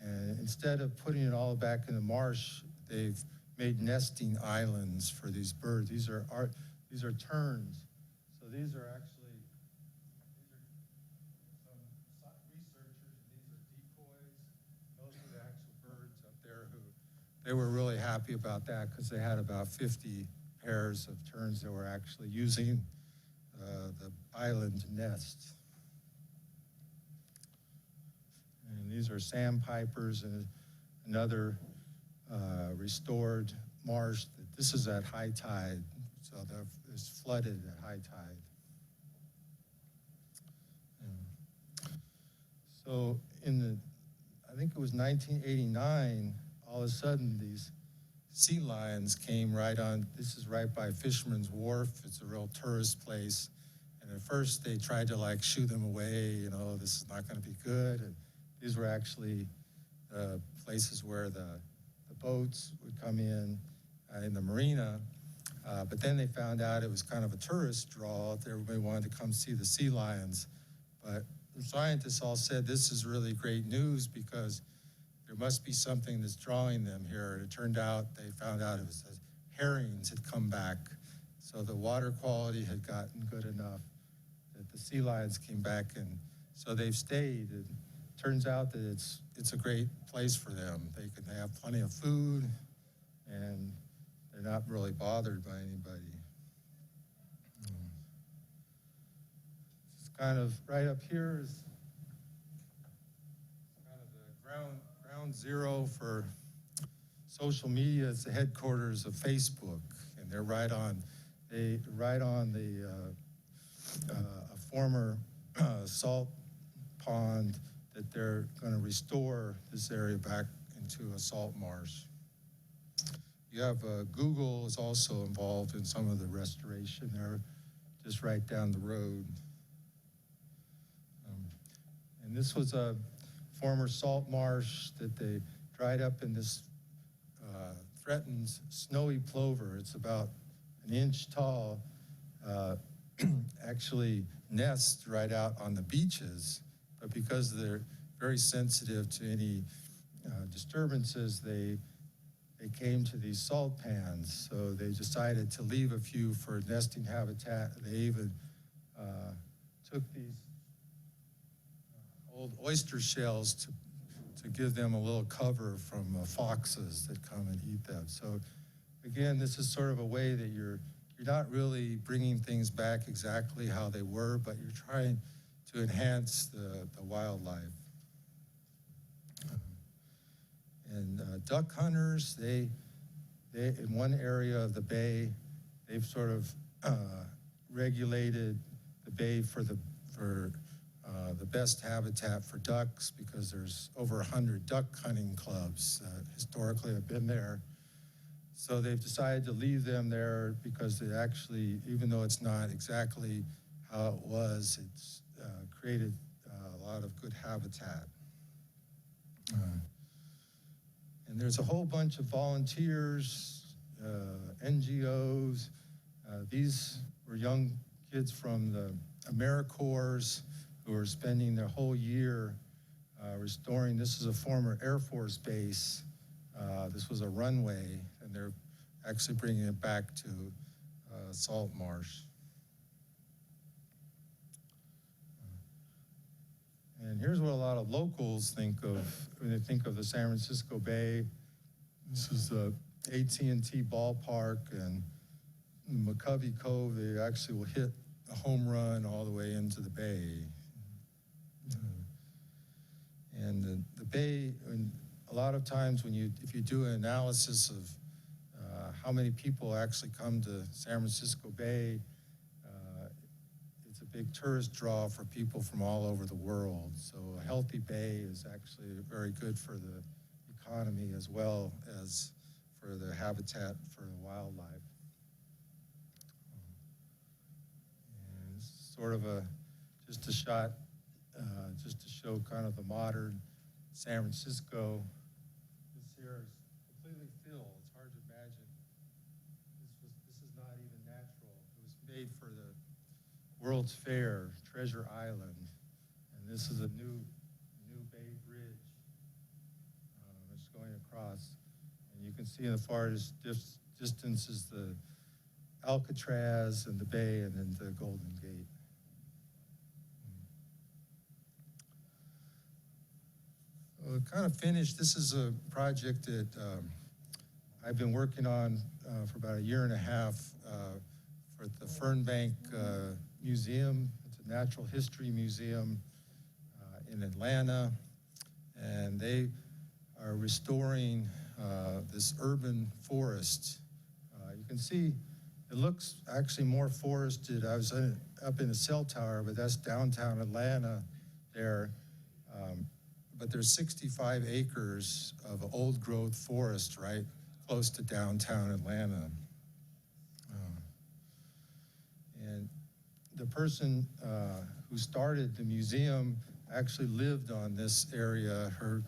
and instead of putting it all back in the marsh, they've made nesting islands for these birds. These are terns. So these are actually, some researchers, and these are decoys. Those are the actual birds up there who, they were really happy about that, because they had about 50 pairs of terns that were actually using the island nest. And these are sandpipers, and another restored marsh. This is at high tide, so it's flooded at high tide. So I think it was 1989, all of a sudden these sea lions came right on. This is right by Fisherman's Wharf. It's a real tourist place. And at first they tried to shoot them away, this is not going to be good. these were actually places where the boats would come in the marina. But then they found out it was kind of a tourist draw. Everybody wanted to come see the sea lions. But the scientists all said this is really great news because there must be something that's drawing them here. And it turned out, they found out it was herrings had come back. So the water quality had gotten good enough that the sea lions came back, and so they've stayed. And it turns out that it's a great place for them. They can have plenty of food, and they're not really bothered by anybody. It's kind of right up here is kind of the ground zero for social media. It's the headquarters of Facebook, and they're right on the a former salt pond that they're going to restore this area back into a salt marsh. You have Google is also involved in some of the restoration there, just right down the road. And this was a former salt marsh that they dried up in this threatened snowy plover. It's about an inch tall, actually nests right out on the beaches, but because they're very sensitive to any disturbances, they came to these salt pans. So they decided to leave a few for nesting habitat. They even took these old oyster shells to give them a little cover from foxes that come and eat them. So again, this is sort of a way that you're not really bringing things back exactly how they were, but you're trying to enhance the wildlife. And duck hunters, they in one area of the bay, they've sort of regulated the bay for the best habitat for ducks, because there's over 100 duck hunting clubs historically have been there. So they've decided to leave them there because it actually, even though it's not exactly how it was, it's created a lot of good habitat. And there's a whole bunch of volunteers, NGOs. These were young kids from the AmeriCorps who are spending their whole year restoring. This is a former Air Force base. This was a runway, and they're actually bringing it back to salt marsh. And here's what a lot of locals think of when they think of the San Francisco Bay. This is the AT&T ballpark, and McCovey Cove, they actually will hit a home run all the way into the bay. And the bay, and a lot of times if you do an analysis of how many people actually come to San Francisco Bay, it's a big tourist draw for people from all over the world. So a healthy bay is actually very good for the economy as well as for the habitat for the wildlife. And this is sort of just a shot just to show kind of the modern San Francisco. This here is completely filled. It's hard to imagine. This is not even natural. It was made for the World's Fair, Treasure Island, and this is a new Bay Bridge that's going across. And you can see in the farthest distance is the Alcatraz and the bay, and then the Golden Gate. Kind of finished. This is a project that I've been working on for about a year and a half for the Fernbank Museum. It's a natural history museum in Atlanta, and they are restoring this urban forest. You can see it looks actually more forested. I was up in a cell tower, but that's downtown Atlanta there. But there's 65 acres of old growth forest right close to downtown Atlanta. And the person who started the museum actually lived on this area. Her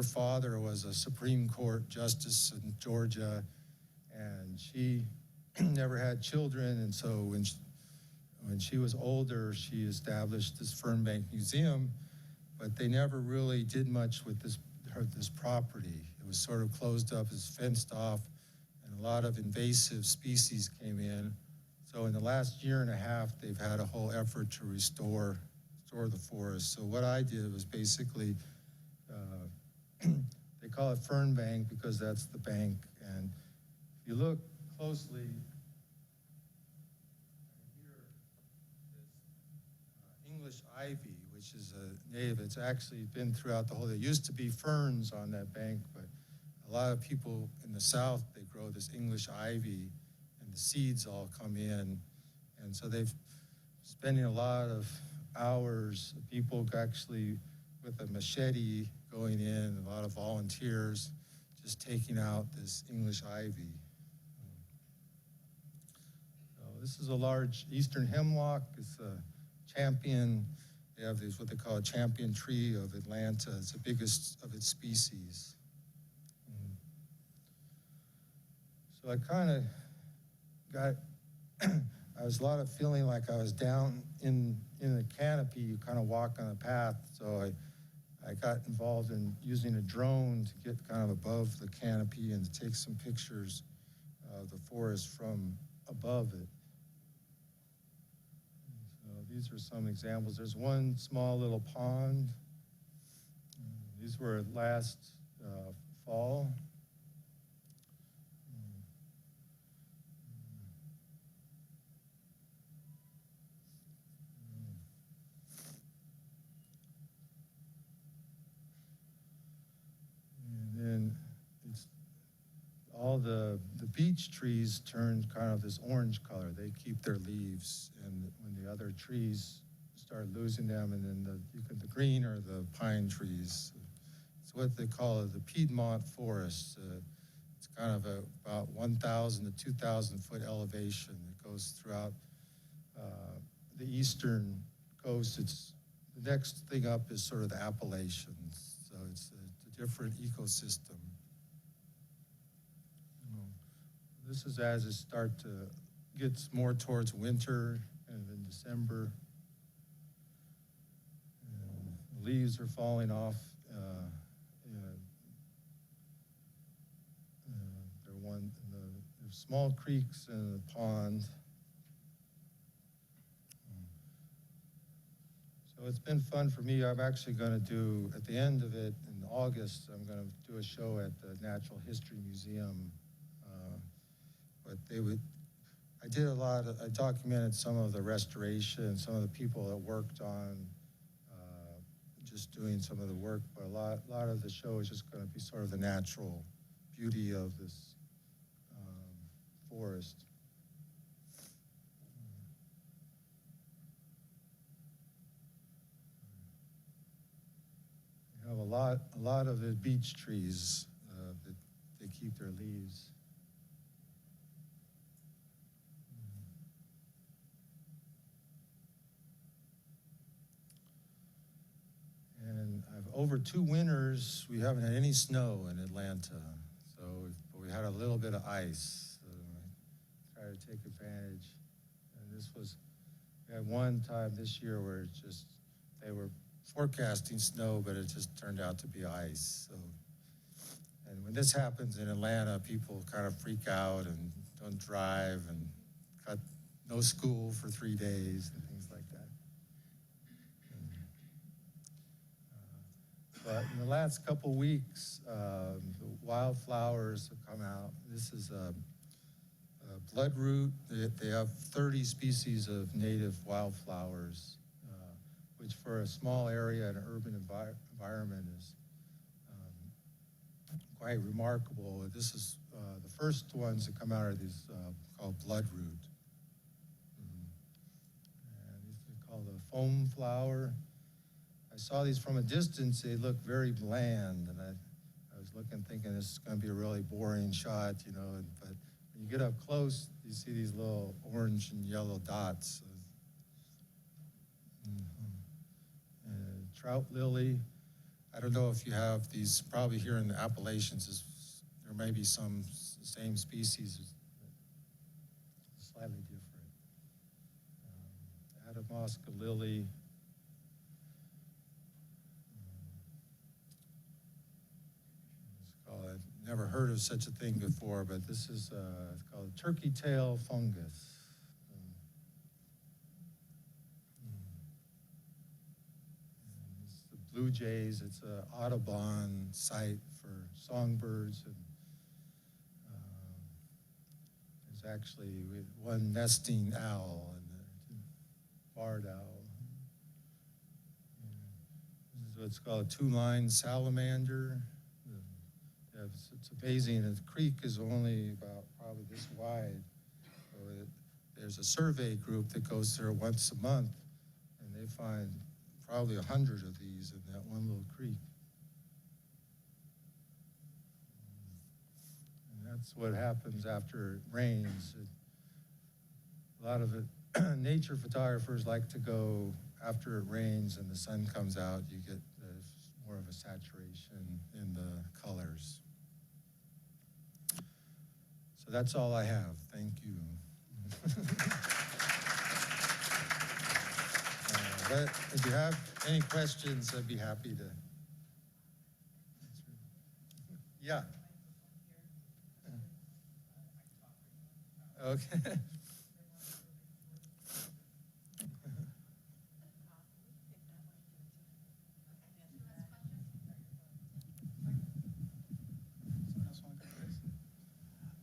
father was a Supreme Court justice in Georgia, and she never had children, and so when she was older, she established this Fernbank Museum, but they never really did much with this property. It was sort of closed up, it's fenced off, and a lot of invasive species came in. So in the last year and a half, they've had a whole effort to restore the forest. So what I did was basically, they call it Fernbank because that's the bank. And if you look closely, here is English ivy, which is a native. It's actually been throughout the whole, there used to be ferns on that bank, but a lot of people in the South, they grow this English ivy, and the seeds all come in. And so they've spending a lot of hours, people actually with a machete going in, a lot of volunteers just taking out this English ivy. So this is a large eastern hemlock. It's a champion. They have this, what they call a champion tree of Atlanta. It's the biggest of its species. So I kind of got, I was a lot of feeling like I was down in the canopy. You kind of walk on a path. So I got involved in using a drone to get kind of above the canopy and to take some pictures of the forest from above it. So these are some examples. There's one small little pond. These were last fall. And it's all the beech trees turned kind of this orange color. They keep their leaves, and when the other trees start losing them, and then the green are the pine trees. It's what they call the Piedmont forest. It's kind of about 1,000 to 2,000 foot elevation. It goes throughout the eastern coast. It's the next thing up is sort of the Appalachians. So it's a different ecosystem. This is as it starts to get more towards winter, and in December, the leaves are falling off. There's small creeks and a pond. So it's been fun for me. I'm actually going to do, at the end of it, in August, I'm going to do a show at the Natural History Museum. But I documented some of the restoration, some of the people that worked on just doing some of the work, but a lot of the show is just going to be sort of the natural beauty of this forest. You have a lot of the beech trees that they keep their leaves. And over 2 winters, we haven't had any snow in Atlanta. So we had a little bit of ice. So I tried to take advantage. And we had one time this year where they were forecasting snow, but it just turned out to be ice. So, and when this happens in Atlanta, people kind of freak out and don't drive and cut no school for 3 days and things like that. But in the last couple weeks, the wildflowers have come out. This is a bloodroot. They have 30 species of native wildflowers, which for a small area in an urban environment is quite remarkable. This is the first ones that come out are these called bloodroot. And these are called a foam flower. I saw these from a distance. They look very bland, and I was looking, thinking this is going to be a really boring shot, but when you get up close, you see these little orange and yellow dots. trout lily. I don't know if you have these, probably here in the Appalachians, there may be some same species, slightly different. Adamasca lily. I've never heard of such a thing before, but this is it's called turkey tail fungus. It's the Bluejays. It's an Audubon site for songbirds, and there's actually one nesting owl and the barred owl. This is what's called a two-line salamander. It's amazing. The creek is only about probably this wide. So there's a survey group that goes there once a month, and they find probably 100 of these in that one little creek. And that's what happens after it rains. A lot of it, nature photographers like to go after it rains and the sun comes out. You get more of a saturation in the colors. So that's all I have. Thank you. But if you have any questions, I'd be happy to answer. Yeah. Okay.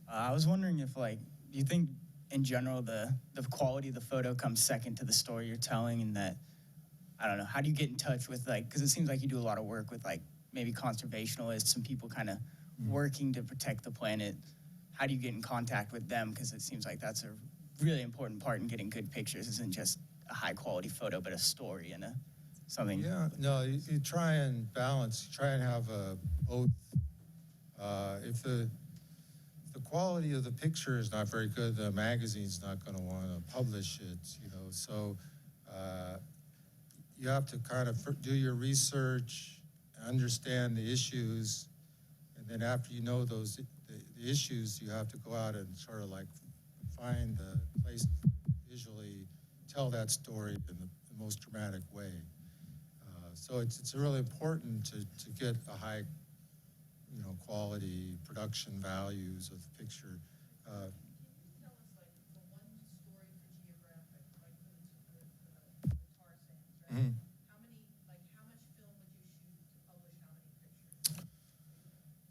I was wondering if, do you think in general the quality of the photo comes second to the story you're telling, and that, I don't know, how do you get in touch with, because it seems like you do a lot of work with, maybe conservationists and people kind of working to protect the planet. How do you get in contact with them? Because it seems like that's a really important part in getting good pictures, isn't just a high-quality photo, but a story and something. Yeah, no, you try and balance, you try and have both. If the quality of the picture is not very good, the magazine's not going to want to publish it, so you have to kind of do your research, understand the issues, and then after you know the issues, you have to go out and sort of find the place to visually tell that story in the most dramatic way. So it's really important to get a high quality production values of the picture. Can you tell us, for one story for Geographic, for the tar sands, right? Mm-hmm. How much film would you shoot to publish how many pictures?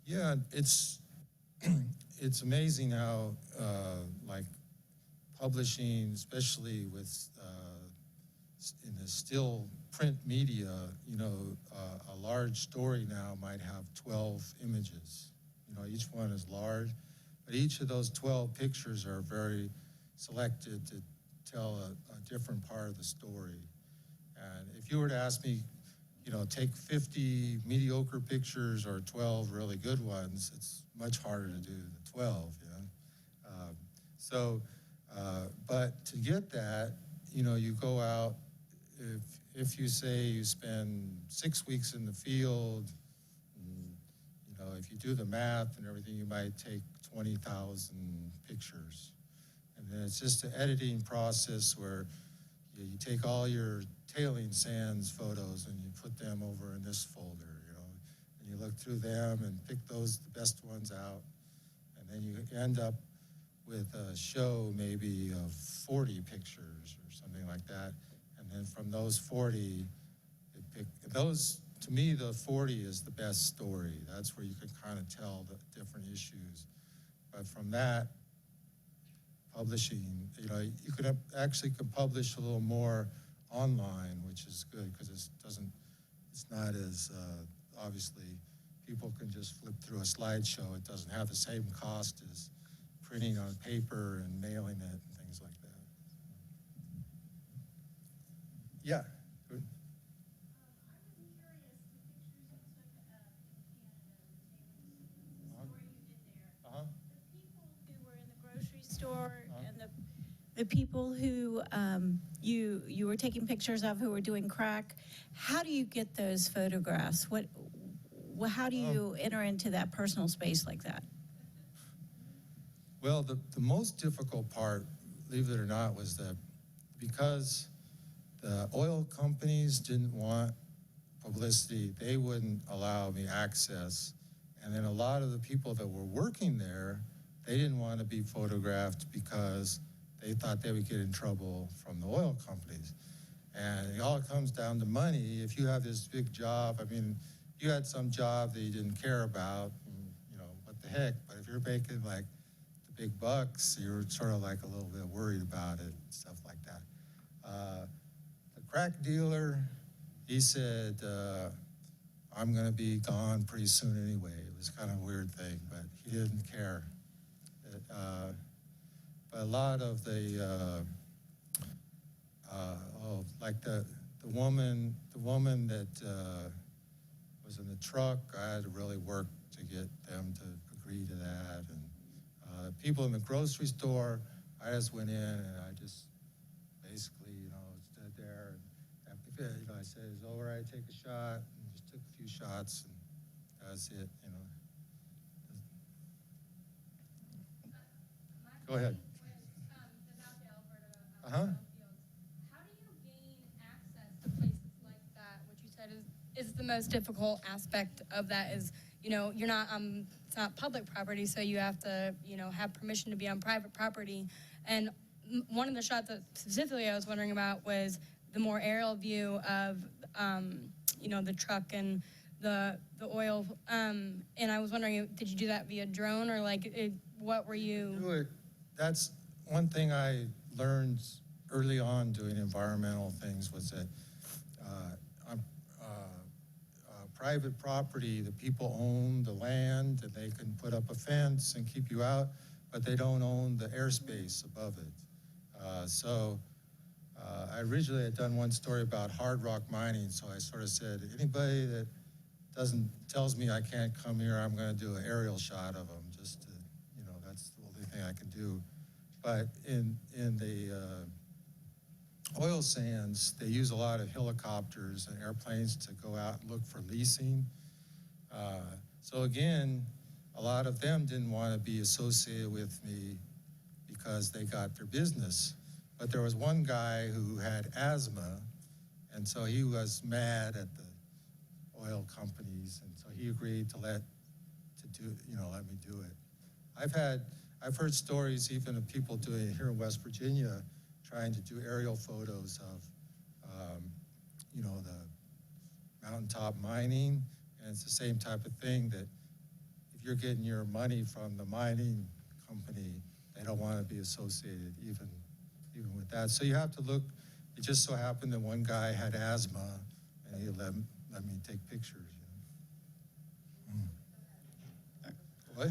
Yeah, it's amazing how publishing, especially with in the still print media, a large story now might have 12 images. Each one is large, but each of those 12 pictures are very selected to tell a different part of the story. And if you were to ask me, take 50 mediocre pictures or 12 really good ones, it's much harder to do than 12, but to get that, you go out, if you say you spend 6 weeks in the field, if you do the math and everything, you might take 20,000 pictures. And then it's just an editing process where you take all your tailing sands photos and you put them over in this folder, and you look through them and pick the best ones out. And then you end up with a show maybe of 40 pictures or something like that. And then from those 40, to me, the 40 is the best story. That's where you can kind of tell the different issues. But from that, publishing, you could actually publish a little more online, which is good because it's not as, obviously, people can just flip through a slideshow. It doesn't have the same cost as printing on paper and mailing it and things like that. Yeah. Good. Store and the people who you were taking pictures of who were doing crack, how do you get those photographs? How do you enter into that personal space like that? Well, the most difficult part, believe it or not, was that because the oil companies didn't want publicity, they wouldn't allow me access. And then a lot of the people that were working there, they didn't want to be photographed because they thought they would get in trouble from the oil companies. And it all comes down to money. If you have this big job, I mean, you had some job that you didn't care about, you know, what the heck. But if you're making like the big bucks, you're sort of like a little bit worried about it and stuff like that. The crack dealer, he said, I'm going to be gone pretty soon anyway. It was kind of a weird thing, but he didn't care. But a lot of the, like the woman that was in the truck, I had to really work to get them to agree to that. And people in the grocery store, I just went in and I just basically, you know, stood there and you know, I said, "Is it all right? Take a shot," and just took a few shots, and that was it. You know. Go ahead. How do you gain access to places like that? What you said is the most difficult aspect of that is, you know, you're not it's not public property, so you have to, you know, have permission to be on private property. And one of the shots that specifically I was wondering about was the more aerial view of, you know, the truck and the oil. And I was wondering, did you do that via drone or like, what were you? That's one thing I learned early on doing environmental things was that private property, the people own the land and they can put up a fence and keep you out, but they don't own the airspace above it. So I originally had done one story about hard rock mining, so I sort of said, anybody that tells me I can't come here, I'm going to do an aerial shot of them, just to, you know, that's the only thing I can do. But in the oil sands, they use a lot of helicopters and airplanes to go out and look for leasing. So again, a lot of them didn't want to be associated with me because they got their business. But there was one guy who had asthma, and so he was mad at the oil companies, and so he agreed to let me do it. I've heard stories even of people doing it here in West Virginia, trying to do aerial photos of, you know, the mountaintop mining, and it's the same type of thing that if you're getting your money from the mining company, they don't want to be associated even with that. So you have to look. It just so happened that one guy had asthma, and he let me take pictures. You know? What?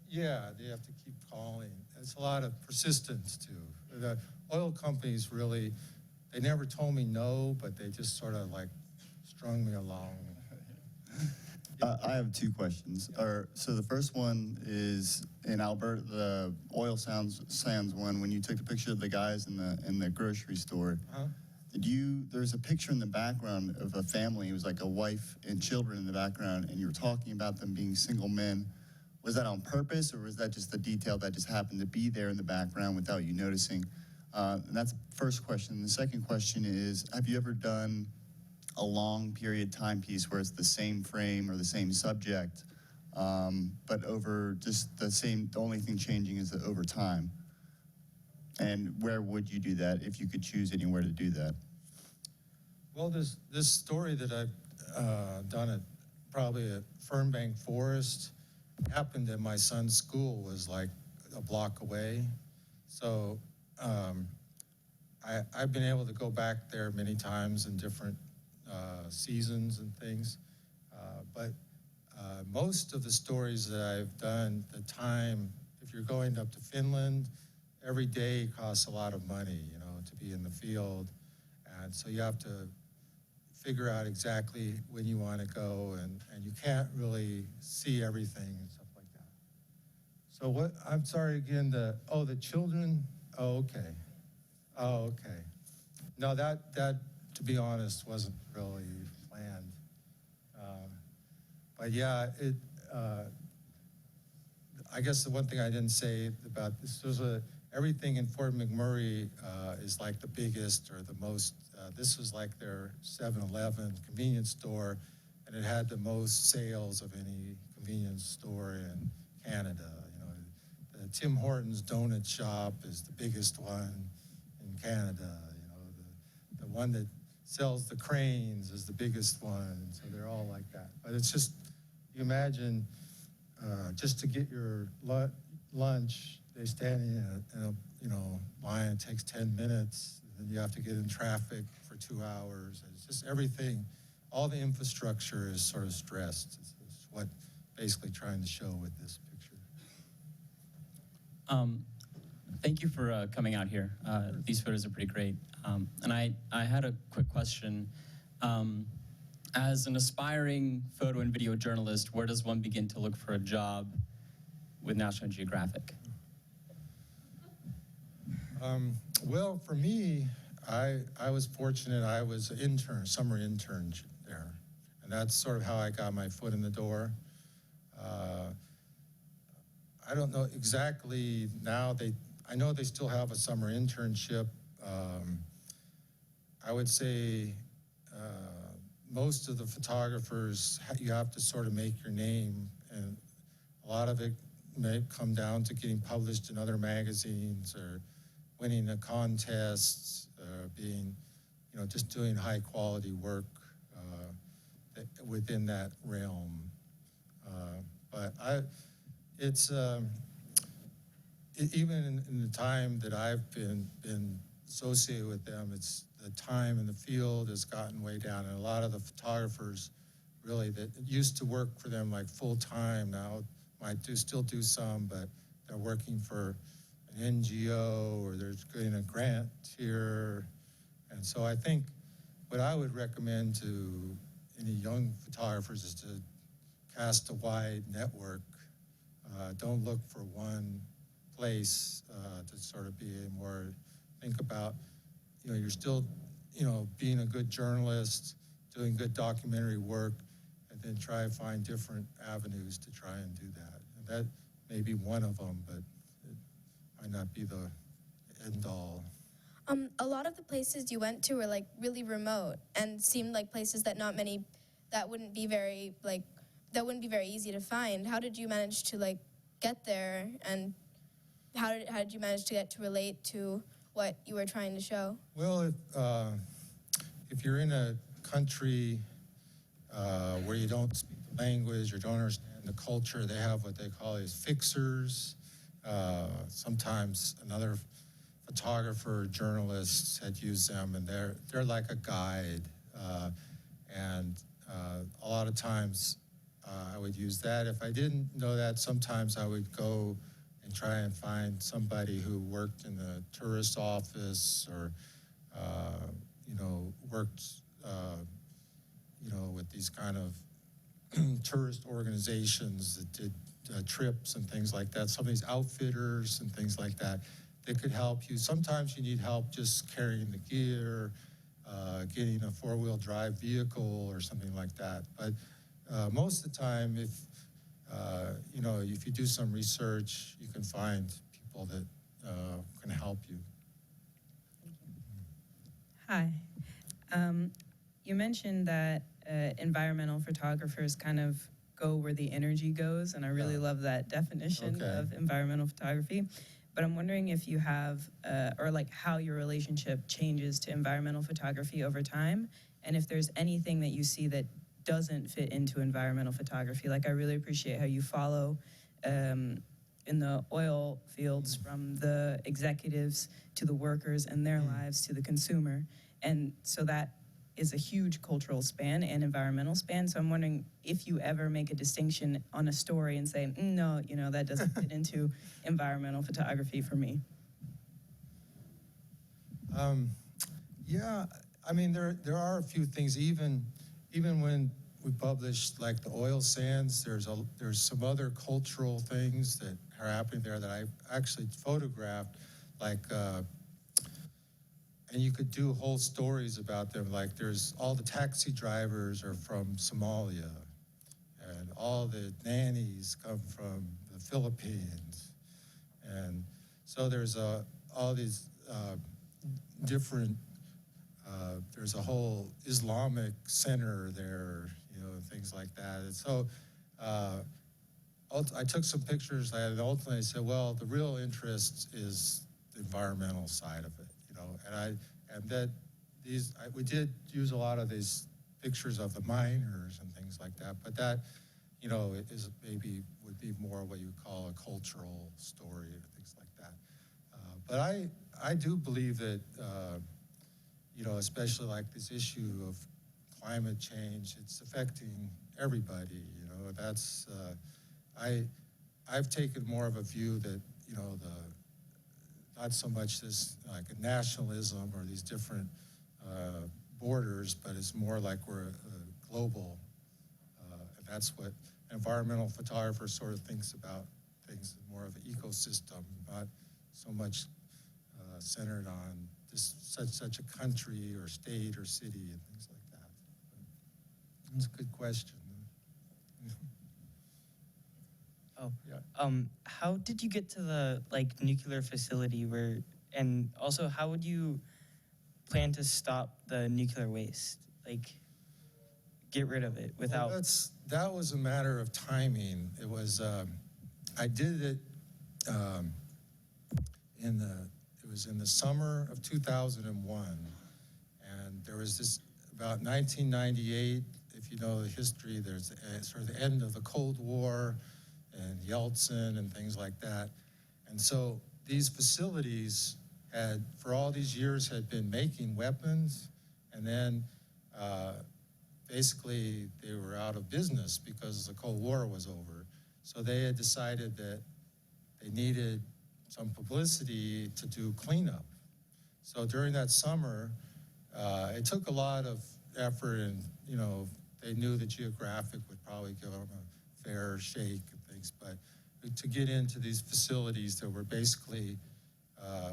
Yeah, they have to keep calling. It's a lot of persistence, too. The oil companies really, they never told me no, but they just sort of like strung me along. I have two questions. So the first one is in Alberta, the oil sands one, when you took the picture of the guys in the grocery store, there's a picture in the background of a family. It was like a wife and children in the background, and you were talking about them being single men. Was that on purpose, or was that just a detail that just happened to be there in the background without you noticing? And that's the first question. The second question is, have you ever done a long period timepiece where it's the same frame or the same subject, but over just the only thing changing is that over time? And where would you do that if you could choose anywhere to do that? Well, this story that I've done at probably at Fernbank Forest happened at my son's school, was like a block away. So I've been able to go back there many times in different seasons and things. But most of the stories that I've done, the time, if you're going up to Finland, every day costs a lot of money, you know, to be in the field. And so you have to figure out exactly when you want to go, and you can't really see everything and stuff like that. So what, I'm sorry again, the children, oh, okay. Oh, okay. No, that, to be honest, wasn't really planned. But yeah, I guess the one thing I didn't say about this was everything in Fort McMurray is like the biggest or the most, this was like their 7-Eleven convenience store, and it had the most sales of any convenience store in Canada. You know, the Tim Hortons donut shop is the biggest one in Canada. You know, the one that sells the cranes is the biggest one. So they're all like that. But it's just, you imagine just to get your lunch, they stand in a line. It takes 10 minutes. And then you have to get in traffic for 2 hours. It's just everything. All the infrastructure is sort of stressed. It's what basically trying to show with this picture. Thank you for coming out here. These photos are pretty great. And I had a quick question. As an aspiring photo and video journalist, where does one begin to look for a job with National Geographic? Well, for me, I was fortunate. I was an intern, summer intern there. And that's sort of how I got my foot in the door. I don't know exactly now. I know they still have a summer internship. I would say most of the photographers, you have to sort of make your name, and a lot of it may come down to getting published in other magazines or winning a contest, being, just doing high quality work within that realm. But even in the time that I've been associated with them, it's the time in the field has gotten way down, and a lot of the photographers really that used to work for them like full time now might still do some, but they're working for an NGO or they're getting a grant here. And so I think what I would recommend to any young photographers is to cast a wide network. Don't look for one place to sort of be more, think about, you're still, being a good journalist, doing good documentary work, and then try to find different avenues to try and do that. And that may be one of them, but it might not be the end all. A lot of the places you went to were like really remote and seemed like places that that wouldn't be very easy to find. How did you manage to get there, and how did you manage to get to relate to what you were trying to show? Well, if you're in a country where you don't speak the language or don't understand the culture, they have what they call as fixers. Sometimes another photographer or journalist had used them, and they're like a guide. And a lot of times I would use that. If I didn't know that, sometimes I would go and try and find somebody who worked in the tourist office or, worked, with these kind of tourist organizations that did trips and things like that. Some of these outfitters and things like that, they could help you. Sometimes you need help just carrying the gear, getting a four-wheel drive vehicle or something like that. But most of the time, if you do some research, you can find people that can help you. Hi. You mentioned that environmental photographers kind of go where the energy goes, and I really love that definition of environmental photography. But I'm wondering if you have, how your relationship changes to environmental photography over time, and if there's anything that you see that doesn't fit into environmental photography. Like, I really appreciate how you follow in the oil fields from the executives to the workers and their lives to the consumer. And so that is a huge cultural span and environmental span. So I'm wondering if you ever make a distinction on a story and say, no, that doesn't fit into environmental photography for me. Yeah, I mean, there are a few things, even when we publish like the oil sands, there's some other cultural things that are happening there that I actually photographed, like, and you could do whole stories about them. Like there's all the taxi drivers are from Somalia, and all the nannies come from the Philippines. And so there's all these different, there's a whole Islamic center there, you know, and things like that. And so I took some pictures and ultimately said, well, the real interest is the environmental side of it, you know. We did use a lot of these pictures of the miners and things like that, but that, you know, would be more what you would call a cultural story or things like that. But I do believe that, you know, especially like this issue of climate change, it's affecting everybody, you know. That's, I've taken more of a view that, you know, not so much this like a nationalism or these different borders, but it's more like we're a global, and that's what an environmental photographer sort of thinks about things, more of an ecosystem, not so much centered on such a country or state or city and things like that. But it's a good question. Oh, yeah. How did you get to the nuclear facility and also how would you plan to stop the nuclear waste? Get rid of it without. Well, that was a matter of timing. It was, I did it it was in the summer of 2001. And there was this, about 1998, if you know the history, there's sort of the end of the Cold War and Yeltsin and things like that. And so these facilities had, for all these years, had been making weapons, and then basically they were out of business because the Cold War was over. So they had decided that they needed some publicity to do cleanup. So during that summer, it took a lot of effort, and you know, they knew the Geographic would probably give them a fair shake and things, but to get into these facilities that were basically,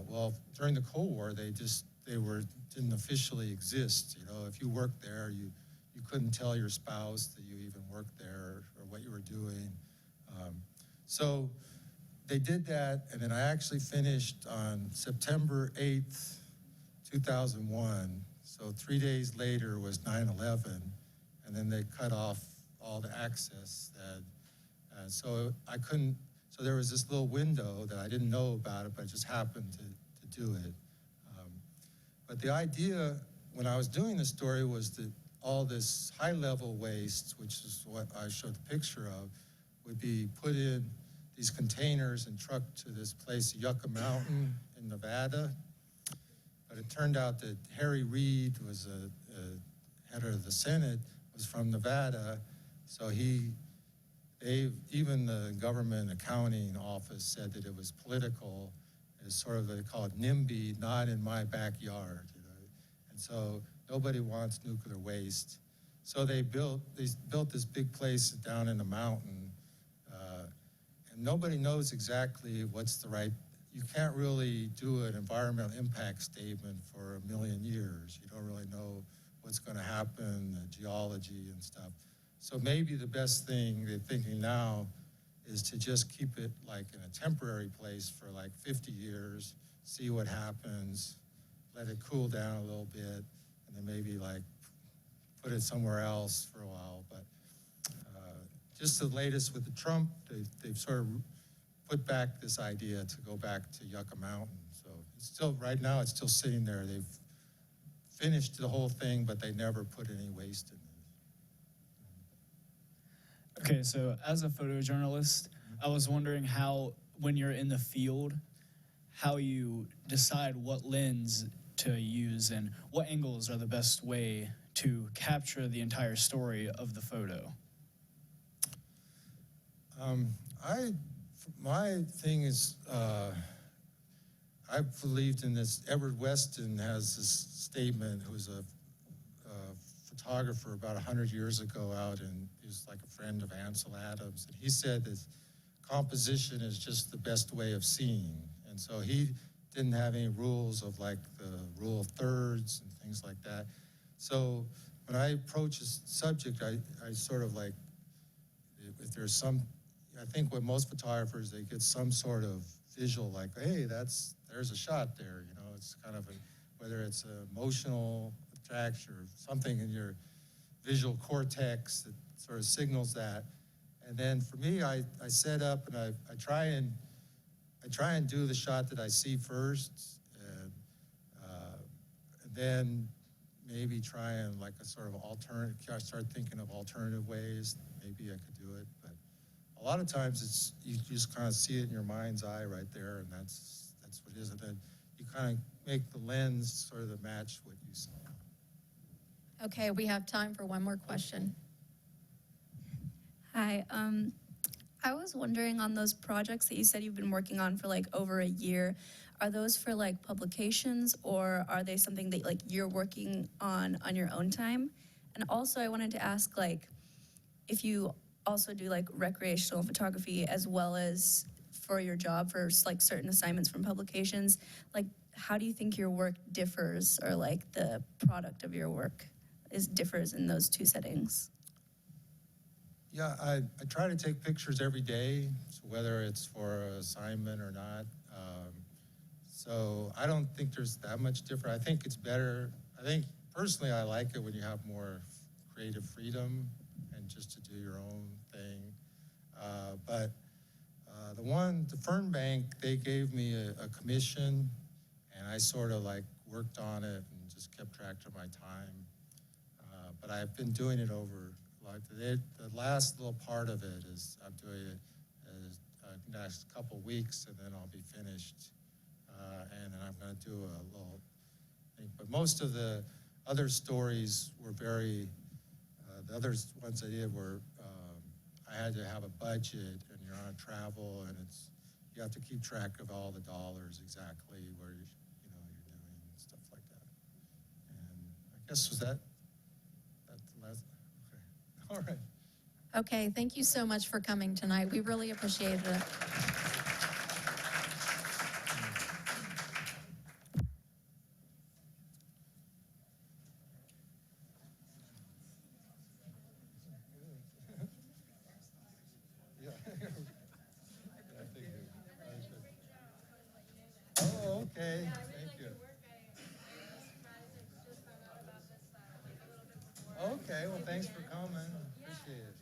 well, during the Cold War, didn't officially exist. You know, if you worked there, you couldn't tell your spouse that you even worked there or what you were doing. So they did that, and then I actually finished on September 8th, 2001. So 3 days later was 9/11, and then they cut off all the access. So I couldn't, so there was this little window that I didn't know about it, but I just happened to do it. But the idea when I was doing the story was that all this high-level waste, which is what I showed the picture of, would be put in these containers and trucked to this place, Yucca Mountain in Nevada. But it turned out that Harry Reid was a head of the Senate, was from Nevada, so even the government accounting office said that it was political. It's sort of, they call it NIMBY, not in my backyard. You know? And so nobody wants nuclear waste. So they built this big place down in the mountain, and nobody knows exactly what's the right. You can't really do an environmental impact statement for a million years. You don't really know what's going to happen, the geology and stuff. So maybe the best thing they're thinking now is to just keep it like in a temporary place for like 50 years, see what happens, let it cool down a little bit, and then maybe like put it somewhere else for a while. But just the latest with the Trump, they've sort of put back this idea to go back to Yucca Mountain. So it's still, right now, it's still sitting there. They've finished the whole thing, but they never put any waste in it. Okay, so as a photojournalist, I was wondering how, when you're in the field, how you decide what lens to use and what angles are the best way to capture the entire story of the photo. My thing is, I've believed in this. Edward Weston has this statement, who was a photographer about 100 years ago out, and he was like a friend of Ansel Adams. And he said that composition is just the best way of seeing. And so he didn't have any rules of like the rule of thirds and things like that. So when I approach a subject, I sort of like, if there's some, I think with most photographers, they get some sort of visual like, hey, there's a shot there, you know, it's kind of whether it's emotional attraction or something in your visual cortex that sort of signals that. And then for me, I set up and I try and do the shot that I see first, and then maybe try and like a sort of start thinking of alternative ways. Maybe I could do it, but a lot of times you just kind of see it in your mind's eye right there, and that's what it is. And then you kind of make the lens sort of to match what you saw. Okay, we have time for one more question. Hi, I was wondering on those projects that you said you've been working on for like over a year, are those for like publications or are they something that like you're working on your own time? And also I wanted to ask like if you also do like recreational photography as well as for your job for like certain assignments from publications, like how do you think your work differs or like the product of your work differs in those two settings? Yeah, I try to take pictures every day, so whether it's for an assignment or not. So I don't think there's that much different. I think it's better. I think personally I like it when you have more creative freedom and just to do your own thing. But the Fern Bank, they gave me a commission, and I sort of like worked on it and just kept track of my time. But I've been doing it over. Like the last little part of it is I'm doing it next couple weeks, and then I'll be finished. And then I'm going to do a little thing. But most of the other stories were the other ones I did were, I had to have a budget, and you're on travel, and you have to keep track of all the dollars exactly where you're doing stuff like that. And I guess was that the last. All right. Okay, thank you so much for coming tonight. We really appreciated it. Oh, okay. Thank you. Okay, well, thanks for coming. Appreciate it.